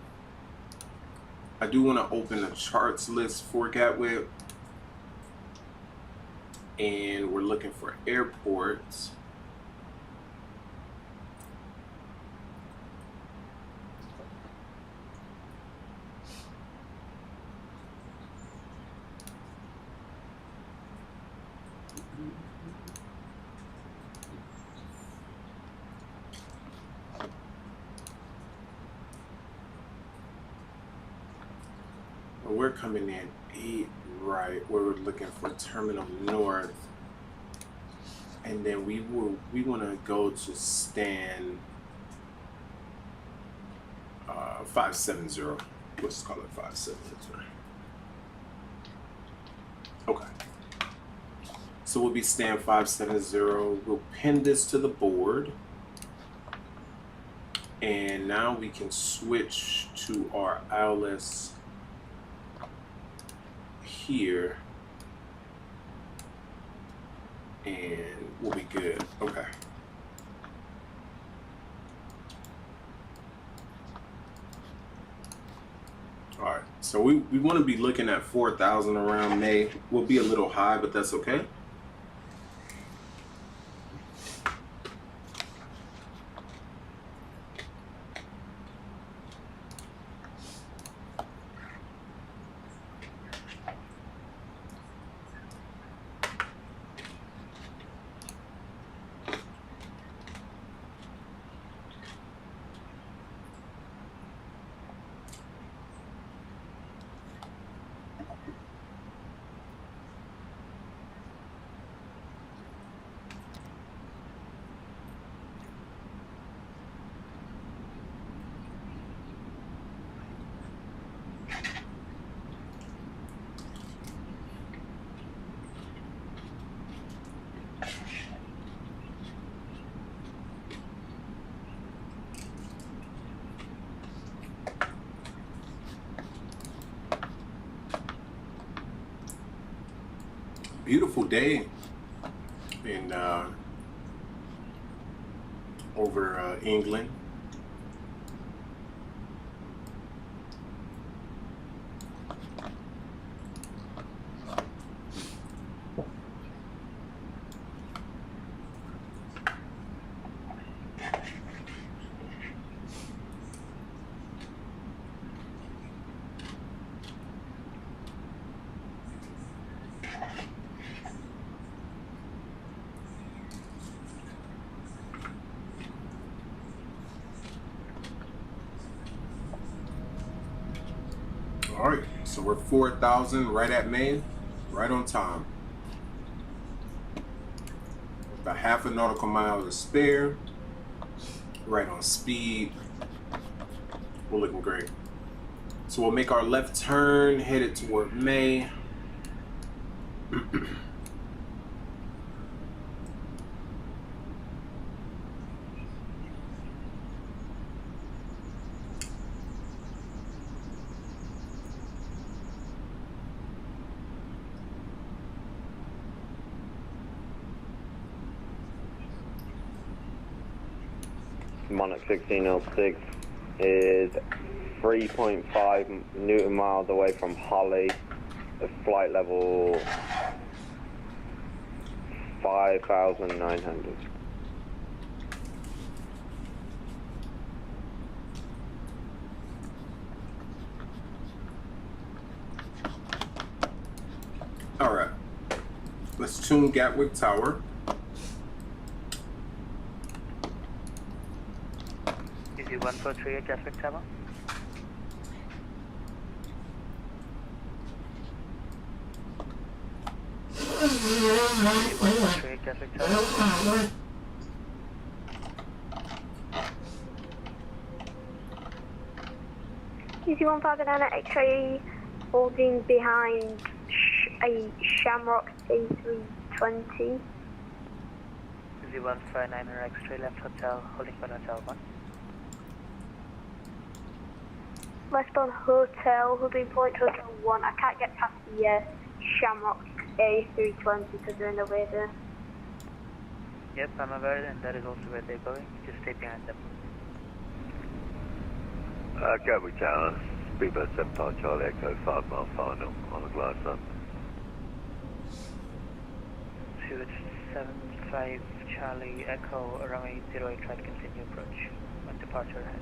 I do want to open a charts list for Gatwick. And we're looking for airports. We're coming in 8 right where we're looking for Terminal North, and then we want to go to stand 570. Let's call it 570. Okay. So we'll be stand 570. We'll pin this to the board, and now we can switch to our ILS here, and we'll be good. Okay. All right, so we want to be looking at 4,000 around May. We'll be a little high, but that's okay. Beautiful day in over England. All right, so we're 4,000 right at Maine, right on time. About half a nautical mile to spare, right on speed. We're looking great. So we'll make our left turn, headed toward May. Monarch 1606 is 3.5 Newton miles away from Holly, at flight level 5,900. All right, let's tune Gatwick Tower. Easy 143 Gatwick Tower. Gatwick Tower. Easy 159 at X-ray, holding behind a Shamrock A320. Easy 159 at X-ray left hotel, holding for hotel 1. Westbound Hotel, holding point Hotel 1. I can't get past the Shamrock A320 because they're in the way there. Yep, I'm aware, and that is also where they're going. Just stay behind them. Gatwick Tower, Speedbird 75 Charlie Echo, 5 mile final on the glass up. 75 Charlie Echo, runway 08 right, continue approach. On departure ahead.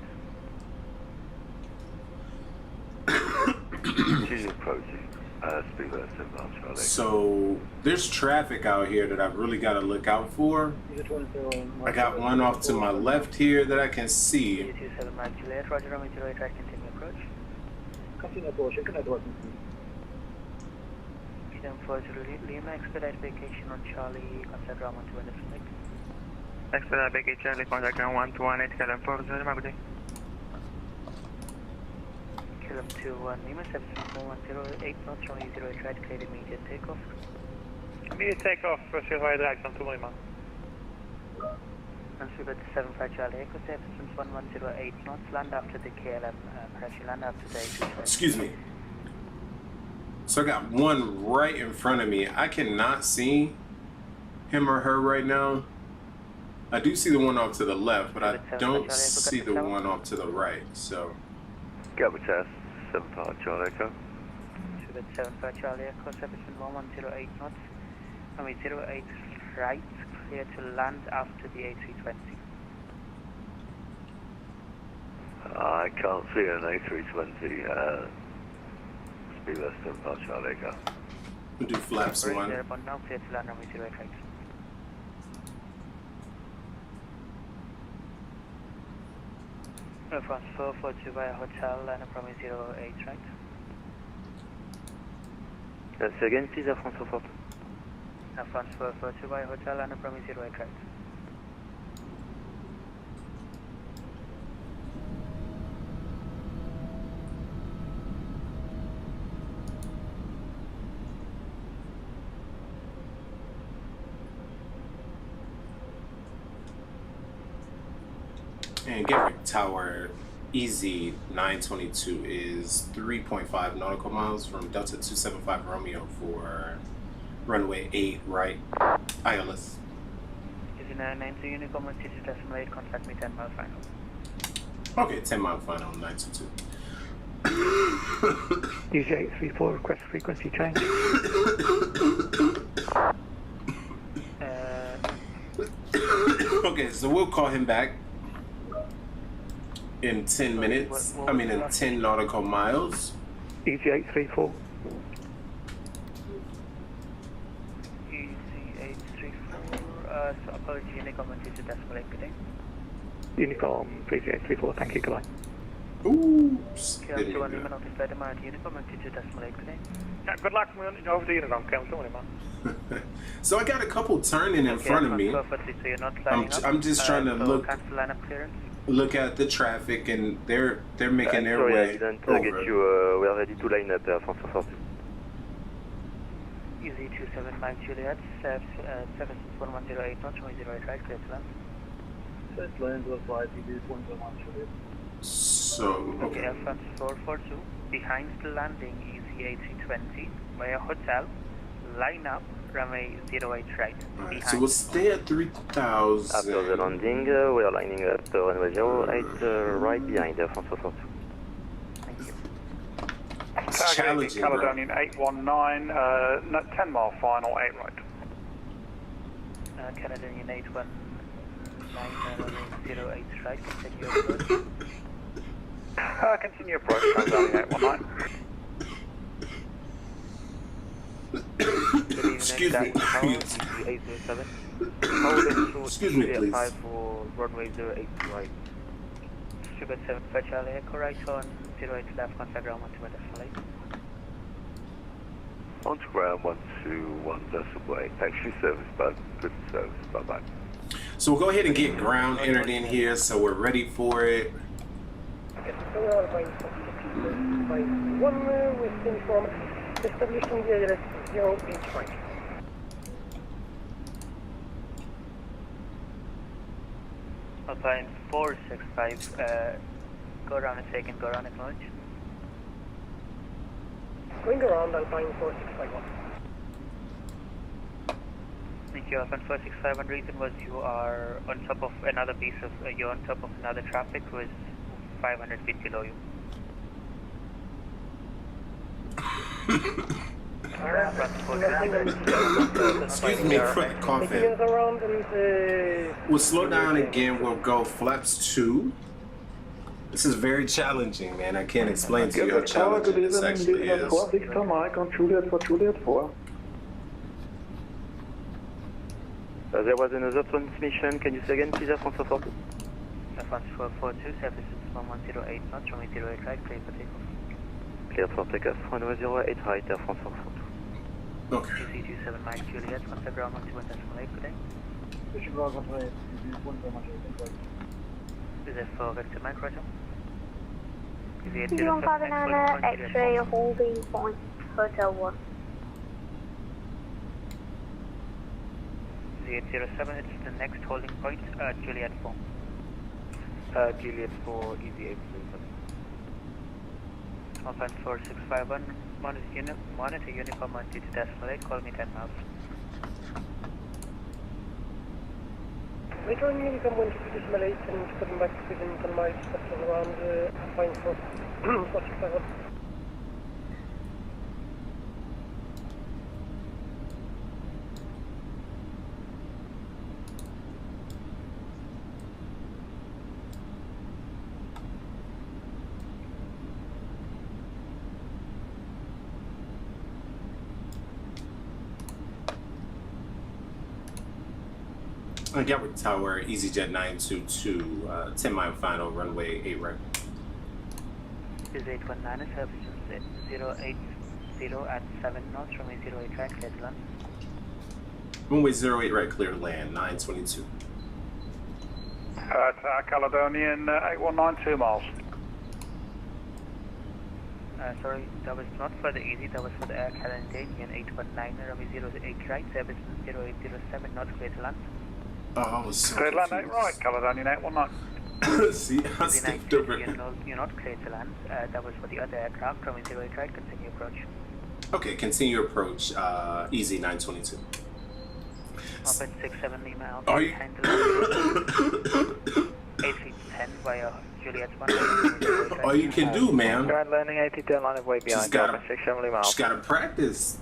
She's approaching, Speedbird 75 Charlie Echo. So there's traffic out here that I've really got to look out for. I got one off to my left here that I can see. 27 Mike Juliet, Roger, runway 08 right, continue approach. Continue approach, you can network. Freedom 40 Lima, expedite vacation on Charlie, contact ground 121 Select. Expedite vacation Charlie, contact ground 118, Kellam 40, my good day. Kellam 21 Lima, 74108 knots, runway 08 right, clear immediate takeoff. Immediate takeoff, proceed right direct on 2 Lima. And Speedbird 75 Charlie Echo, 1108 knots, land after the KLM, Parachi, land after the A220. Excuse me. So I got one right in front of me. I cannot see him or her right now. I do see the one off to the left, but I don't see the one off to the right. So Gatwick Tower, 75 Charlie Echo. 75 Charlie Echo, 1108 knots, runway 08 right, clear to land after the A320. I can't see an A320, Speedbird 75 Charlie Echo. we'll do flaps one. Thereupon now clear to land runway 08 right. France 442 via hotel and runway 08 right. Say again, please, Air France 442. France 442 via hotel and runway 08 right. And Gatwick Tower Easy 922 is 3.5 nautical miles from Delta 275 Romeo for runway 8 right, ILS. Easy 992 Unicorn 122.8, contact me 10 mile final. Okay, 10 mile final 922. DJ 834, request frequency change. Okay, so we'll call him back in 10 minutes. I mean, in 10 nautical miles. EG 834. EG 834, so apology, Unicorn 122.8, good day. Uniform 3834, thank you, goodbye. Oops. Good luck over the Unicom, Council. So I got a couple turning in front of me. I'm just trying to look at the traffic, and they're making their sorry, way I didn't over. get you. We are ready to line up, Air France 442. Easy 27 Mike Juliet, 71108 knots, 08 right, clear to land. First land was right, it is 111 Juliet. So, Okay, Air France 442, behind the landing, Easy 1820, via hotel, line up, runway 08 right. Alright, so we'll stay at 3,000. After the landing, we are lining up runway 08 right behind Air France 442. It's challenging, bro. Caledonian 819, 10 mile final, 8 right. Caledonian 819, 08 right, continue approach. Continue approach, Caledonian 819. Excuse me, please. 807. Excuse me, please. 5 for runway 08 right. Sugar 7 for Charlie, Echo right on 08 left, contact ground 1 to escalate. On to ground 121 decimal 8. Thanks for your service, bud. Good service. Bye-bye. So we'll go ahead and get ground entered in here, so we're ready for it. One with inform establishing the address 08 right. Alpine 465, go around a second, go around acknowledge. Going around Alpine 4651. Thank you, Alpine 465. One reason was you are on top of another piece of, you're on top of another traffic was 500 feet below you. Excuse me for the coughing. We'll slow down again. We'll go flaps 2. This is very challenging, man. I can't explain to you how challenging this actually is. Victor Mike on Juliet for Juliet 4. There was another transmission. Can you say again, please, Air France 442? Air France 442, services 1108 knots, runway 08 right, clear for takeoff. Clear for takeoff, runway 08 right, Air France 442. Okay. DC27 Mike Juliet, contact ground 121 decimal 8, good day. Is it for Victor Mike, Roger? Is it 159 X-ray holding point, Hotel 1. Is it 807, it's the next holding point, Juliet 4. Juliet 4, Easy 837. Alpine 4651, monitor uniform on duty decimal 8, call me 10 miles. Later on, you come on to decimal 8 and come back within 10 miles, circle around Alpine 461. Gatwick Tower, EasyJet 922, 10 mile final, runway 8 right. Is 819, services 080 at 7 knots, runway 08 right, clear to land. Runway 08 right, clear to land, 922. Caledonian 819, 2 miles. Sorry, that was not for the Easy, that was for the Air Caledonian 819, runway 08 right, services 0807 knots, clear to land. Oh, I was so Clear to land 8 confused. right, Caledonian 819. See, I skipped over. You're not clear to land, that was for the other aircraft, runway 08 right, continue approach. Okay, continue approach, Easy 922. Open 67 Lima Alpha, Are you? behind the land, 810 via Juliet 1. All you can do, man. Ground landing 8010, line of way behind, Alpha 67 Lima Alpha. Just gotta practice.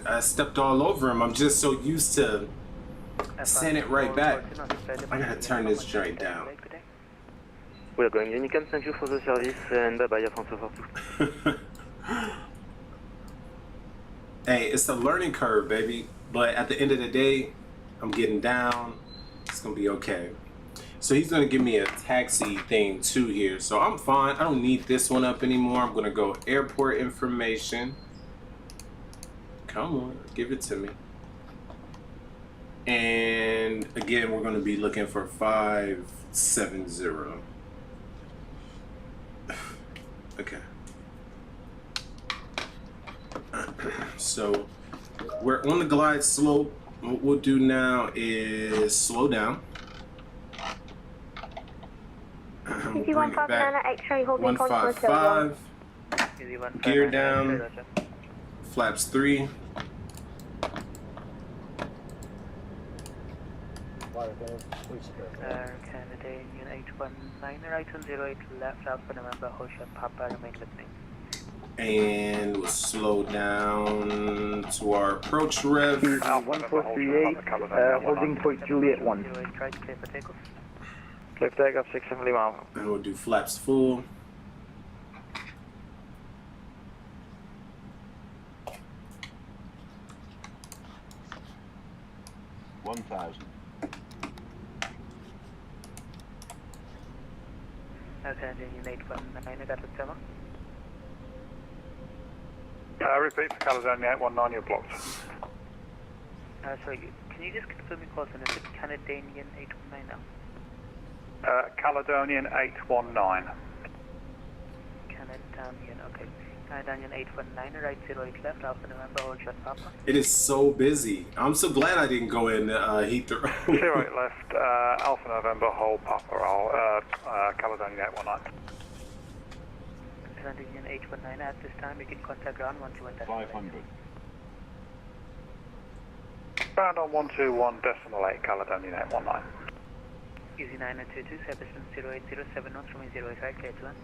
I stepped all over him. I'm just so used to send it right back. I gotta turn this joint down. We are going Unicom, thank you for the service, and bye-bye, Air France 442. Hey, it's a learning curve, baby. But at the end of the day, I'm getting down. It's gonna be okay. So he's gonna give me a taxi thing too here. So I'm fine. I don't need this one up anymore. I'm gonna go airport information. Come on, give it to me. And again, we're gonna be looking for 570. Okay. So we're on the glide slope. What we'll do now is slow down. We'll bring it back. X-ray holding 155. Gear down. Flaps 3. Canadian 819, right on 08 left, Alpha November, Hosham Papa, remain with me. And we'll slow down to our approach rev. 1438, holding point Juliet 1. Clear for takeoff. Clear for takeoff, 670 miles. And we'll do flaps full. Canadian 819, I got the demo. Repeat for Caledonia 819, you're blocked. Sorry, can you just confirm your call sign? Is it Canadian 819 now? Caledonian 819. Canadian, okay. Canadian 819, right 08 left, Alpha November, hold shot Papa. It is so busy. I'm so glad I didn't go in Heathrow. 08 left, Alpha November, hold Papa, Caledonian 819. Canadian 819, at this time you can contact ground 121. 500. Ground on 121.8, Caledonian 819. Easy 922, Sebastian 0807 knots from 08 right, clear to land.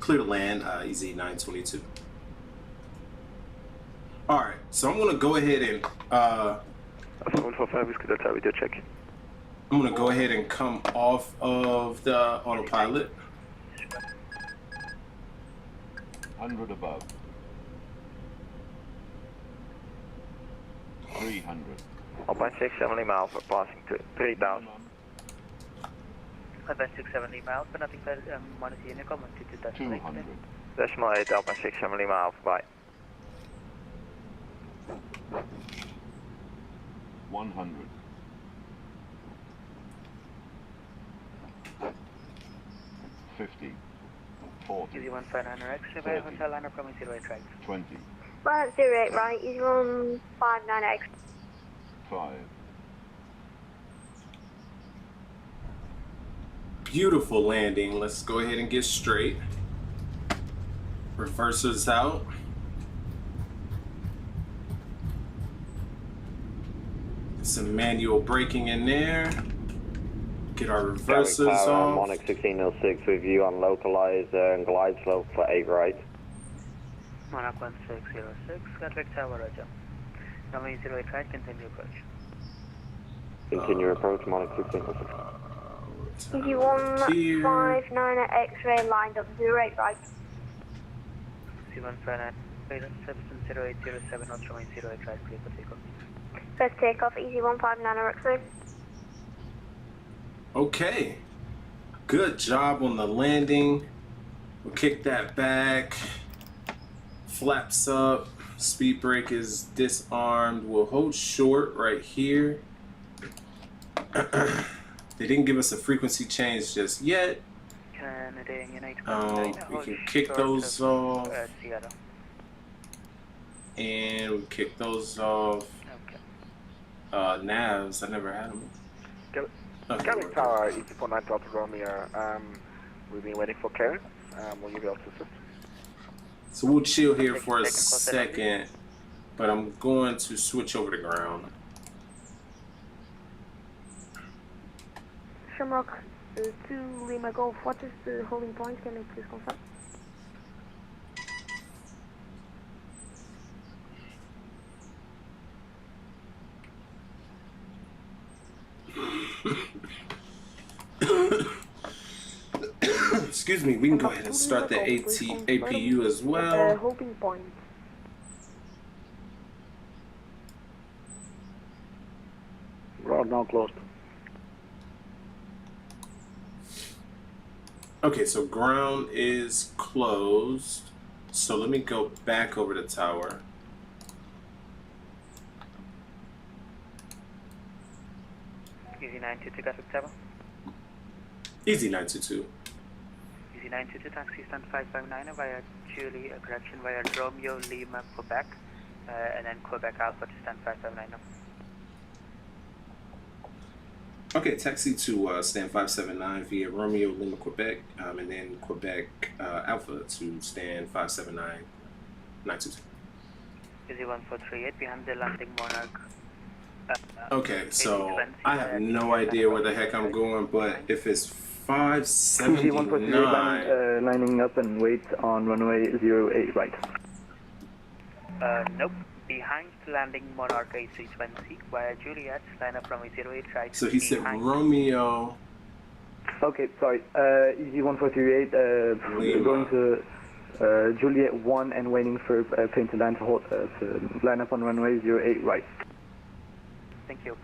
Clear to land, Easy 922. Alright, so I'm gonna go ahead and I'm gonna go ahead and come off of the autopilot. 100 above. 300. About 670 miles for passing to 3000. About 670 miles, but nothing for minus Unicom, 122.8. 200. Decimal 8, Alpha 670 miles, bye. 100. 50. 40. Easy 159 X, by hotel liner from 08 right. 20. 108 right, easy 159X. 5. Beautiful landing. Let's go ahead and get straight. Reversers out. Some manual braking in there. Get our reversers off. Monarch 1606 with you on localize and glide slope for 8 right. Monarch 1606, Gatwick Tower, Roger. Runway 08 right, continue approach. Continue approach, Monarch 1606. Easy 159 at X-ray lined up 08 right. Easy 159, Sebastian 0807 knots from 08 right, clear for takeoff. First takeoff, easy 159 at X-ray. Okay. Good job on the landing. We'll kick that back. Flaps up. Speed brake is disarmed. We'll hold short right here. They didn't give us a frequency change just yet. We can kick those off. And we kick those off. Navs, I never had them. Gatwick Tower, ET49 Delta Romeo. We've been waiting for Karen. Will you be able to assist? So we'll chill here for a second, but I'm going to switch over to ground. Shamrock 2 Lima Golf, what is the holding point? Can you please confirm? Excuse me, we can go ahead and start the APU as well. Holding point. Road now closed. Okay, so ground is closed. So let me go back over the tower. Easy 922 Gatwick Tower. Easy 922. Easy 922 taxi stand 559 via Julie, correction, via Romeo, Lima, Quebec, and then Quebec Alpha to stand 559 now. Okay, taxi to stand 579 via Romeo, Lima, Quebec, and then Quebec Alpha to stand 579 922. Easy 1438 behind the landing Monarch. Okay, so I have no idea where the heck I'm going, but if it's 579, lining up and wait on runway 08 right. Nope. Behind the landing Monarch AC20 via Juliet, line up runway 08 right. so he said Romeo. Okay, sorry. Easy 1438, going to Juliet 1 and waiting for plane to land to line up on runway 08 right. Thank you.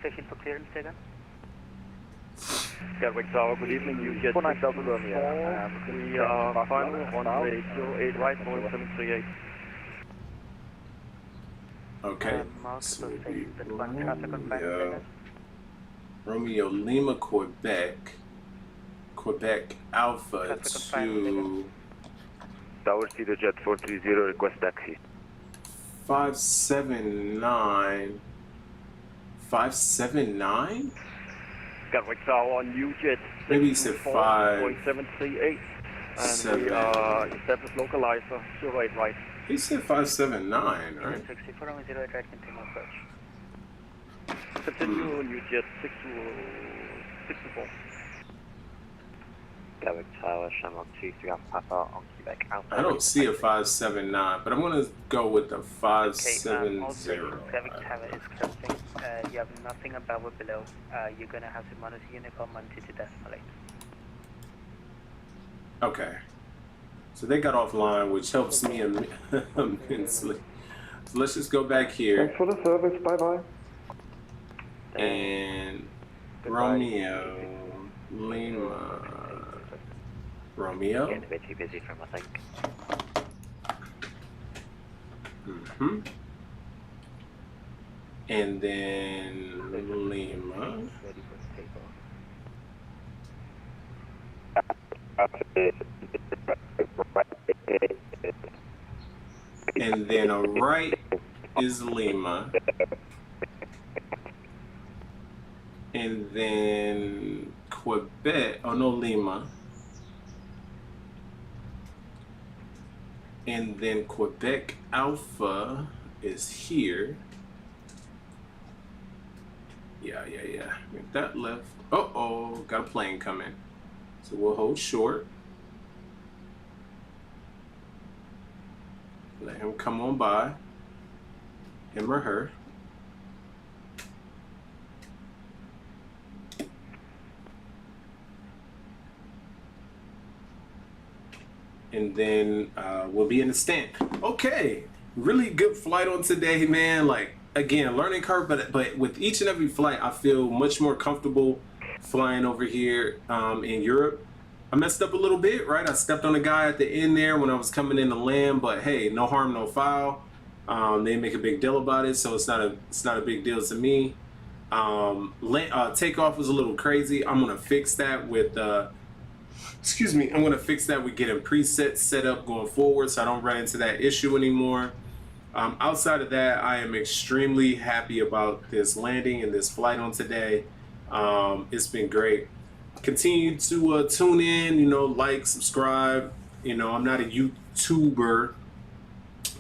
Station for clearance again. Gatwick Tower, good evening. You get 6 Alpha Romeo. We are final on runway 08 right, Boeing 738. Okay. Multiple stations and one traffic on 5 seconds. Romeo, Lima, Quebec. Quebec Alpha to Tower Cedar Jet 430, request taxi. 579. 579? Gatwick Tower on UJet. Maybe he said 5.738. And we are established localizer 08 right. He said 579, right? 64 on 08 right, continue approach. Continue UJet 624. Gatwick Tower, Shamrock 23 Alpha Papa on Quebec Alpha. I don't see a 579, but I'm going to go with the 570. Gatwick Tower is closing. You have nothing above or below. You're going to have to monitor uniform until to decimal 8. Okay. So they got offline, which helps me immensely. So let's just go back here. Thanks for the service. Bye-bye. And Romeo, Lima, Romeo. Getting a bit too busy for him, I think. And then Lima. And then a right is Lima. And then Quebec, oh no, Lima. And then Quebec Alpha is here. Yeah. Make that left. Uh-oh, got a plane coming. So we'll hold short. Let him come on by. Him or her. And then we'll be in the stand. Okay, really good flight on today, man. Like, again, learning curve, but with each and every flight, I feel much more comfortable flying over here in Europe. I messed up a little bit, right? I stepped on a guy at the end there when I was coming in to land, but hey, no harm, no foul. They make a big deal about it, so it's not a big deal to me. Takeoff was a little crazy. I'm gonna fix that with I'm gonna fix that with getting presets set up going forward, so I don't run into that issue anymore. Outside of that, I am extremely happy about this landing and this flight on today. It's been great. Continue to tune in, like, subscribe. I'm not a YouTuber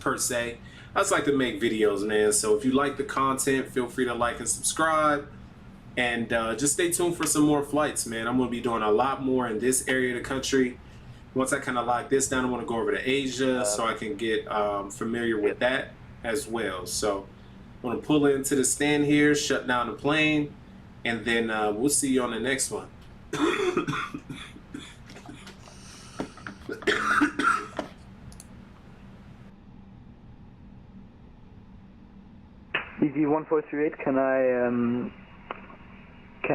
per se. I just like to make videos, man. So if you like the content, feel free to like and subscribe. And just stay tuned for some more flights, man. I'm going to be doing a lot more in this area of the country. Once I kind of lock this down, I want to go over to Asia so I can get familiar with that as well. So I'm going to pull into the stand here, shut down the plane, and then we'll see you on the next one. Easy 1438, can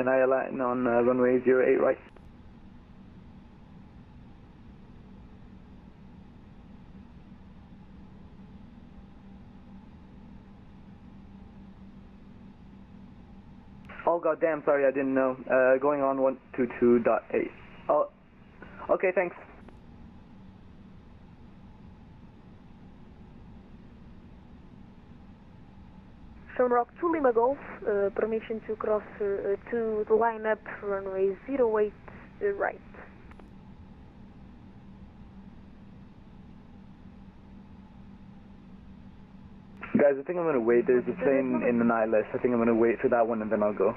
I align on runway 08 right? Oh goddamn, sorry, I didn't know. Going on 122.8. Oh, okay, thanks. Shamrock to Lima Golf, permission to cross to the line up runway 08 right. Guys, I think I'm gonna wait. There's a plane in the ILS. I think I'm gonna wait for that one and then I'll go.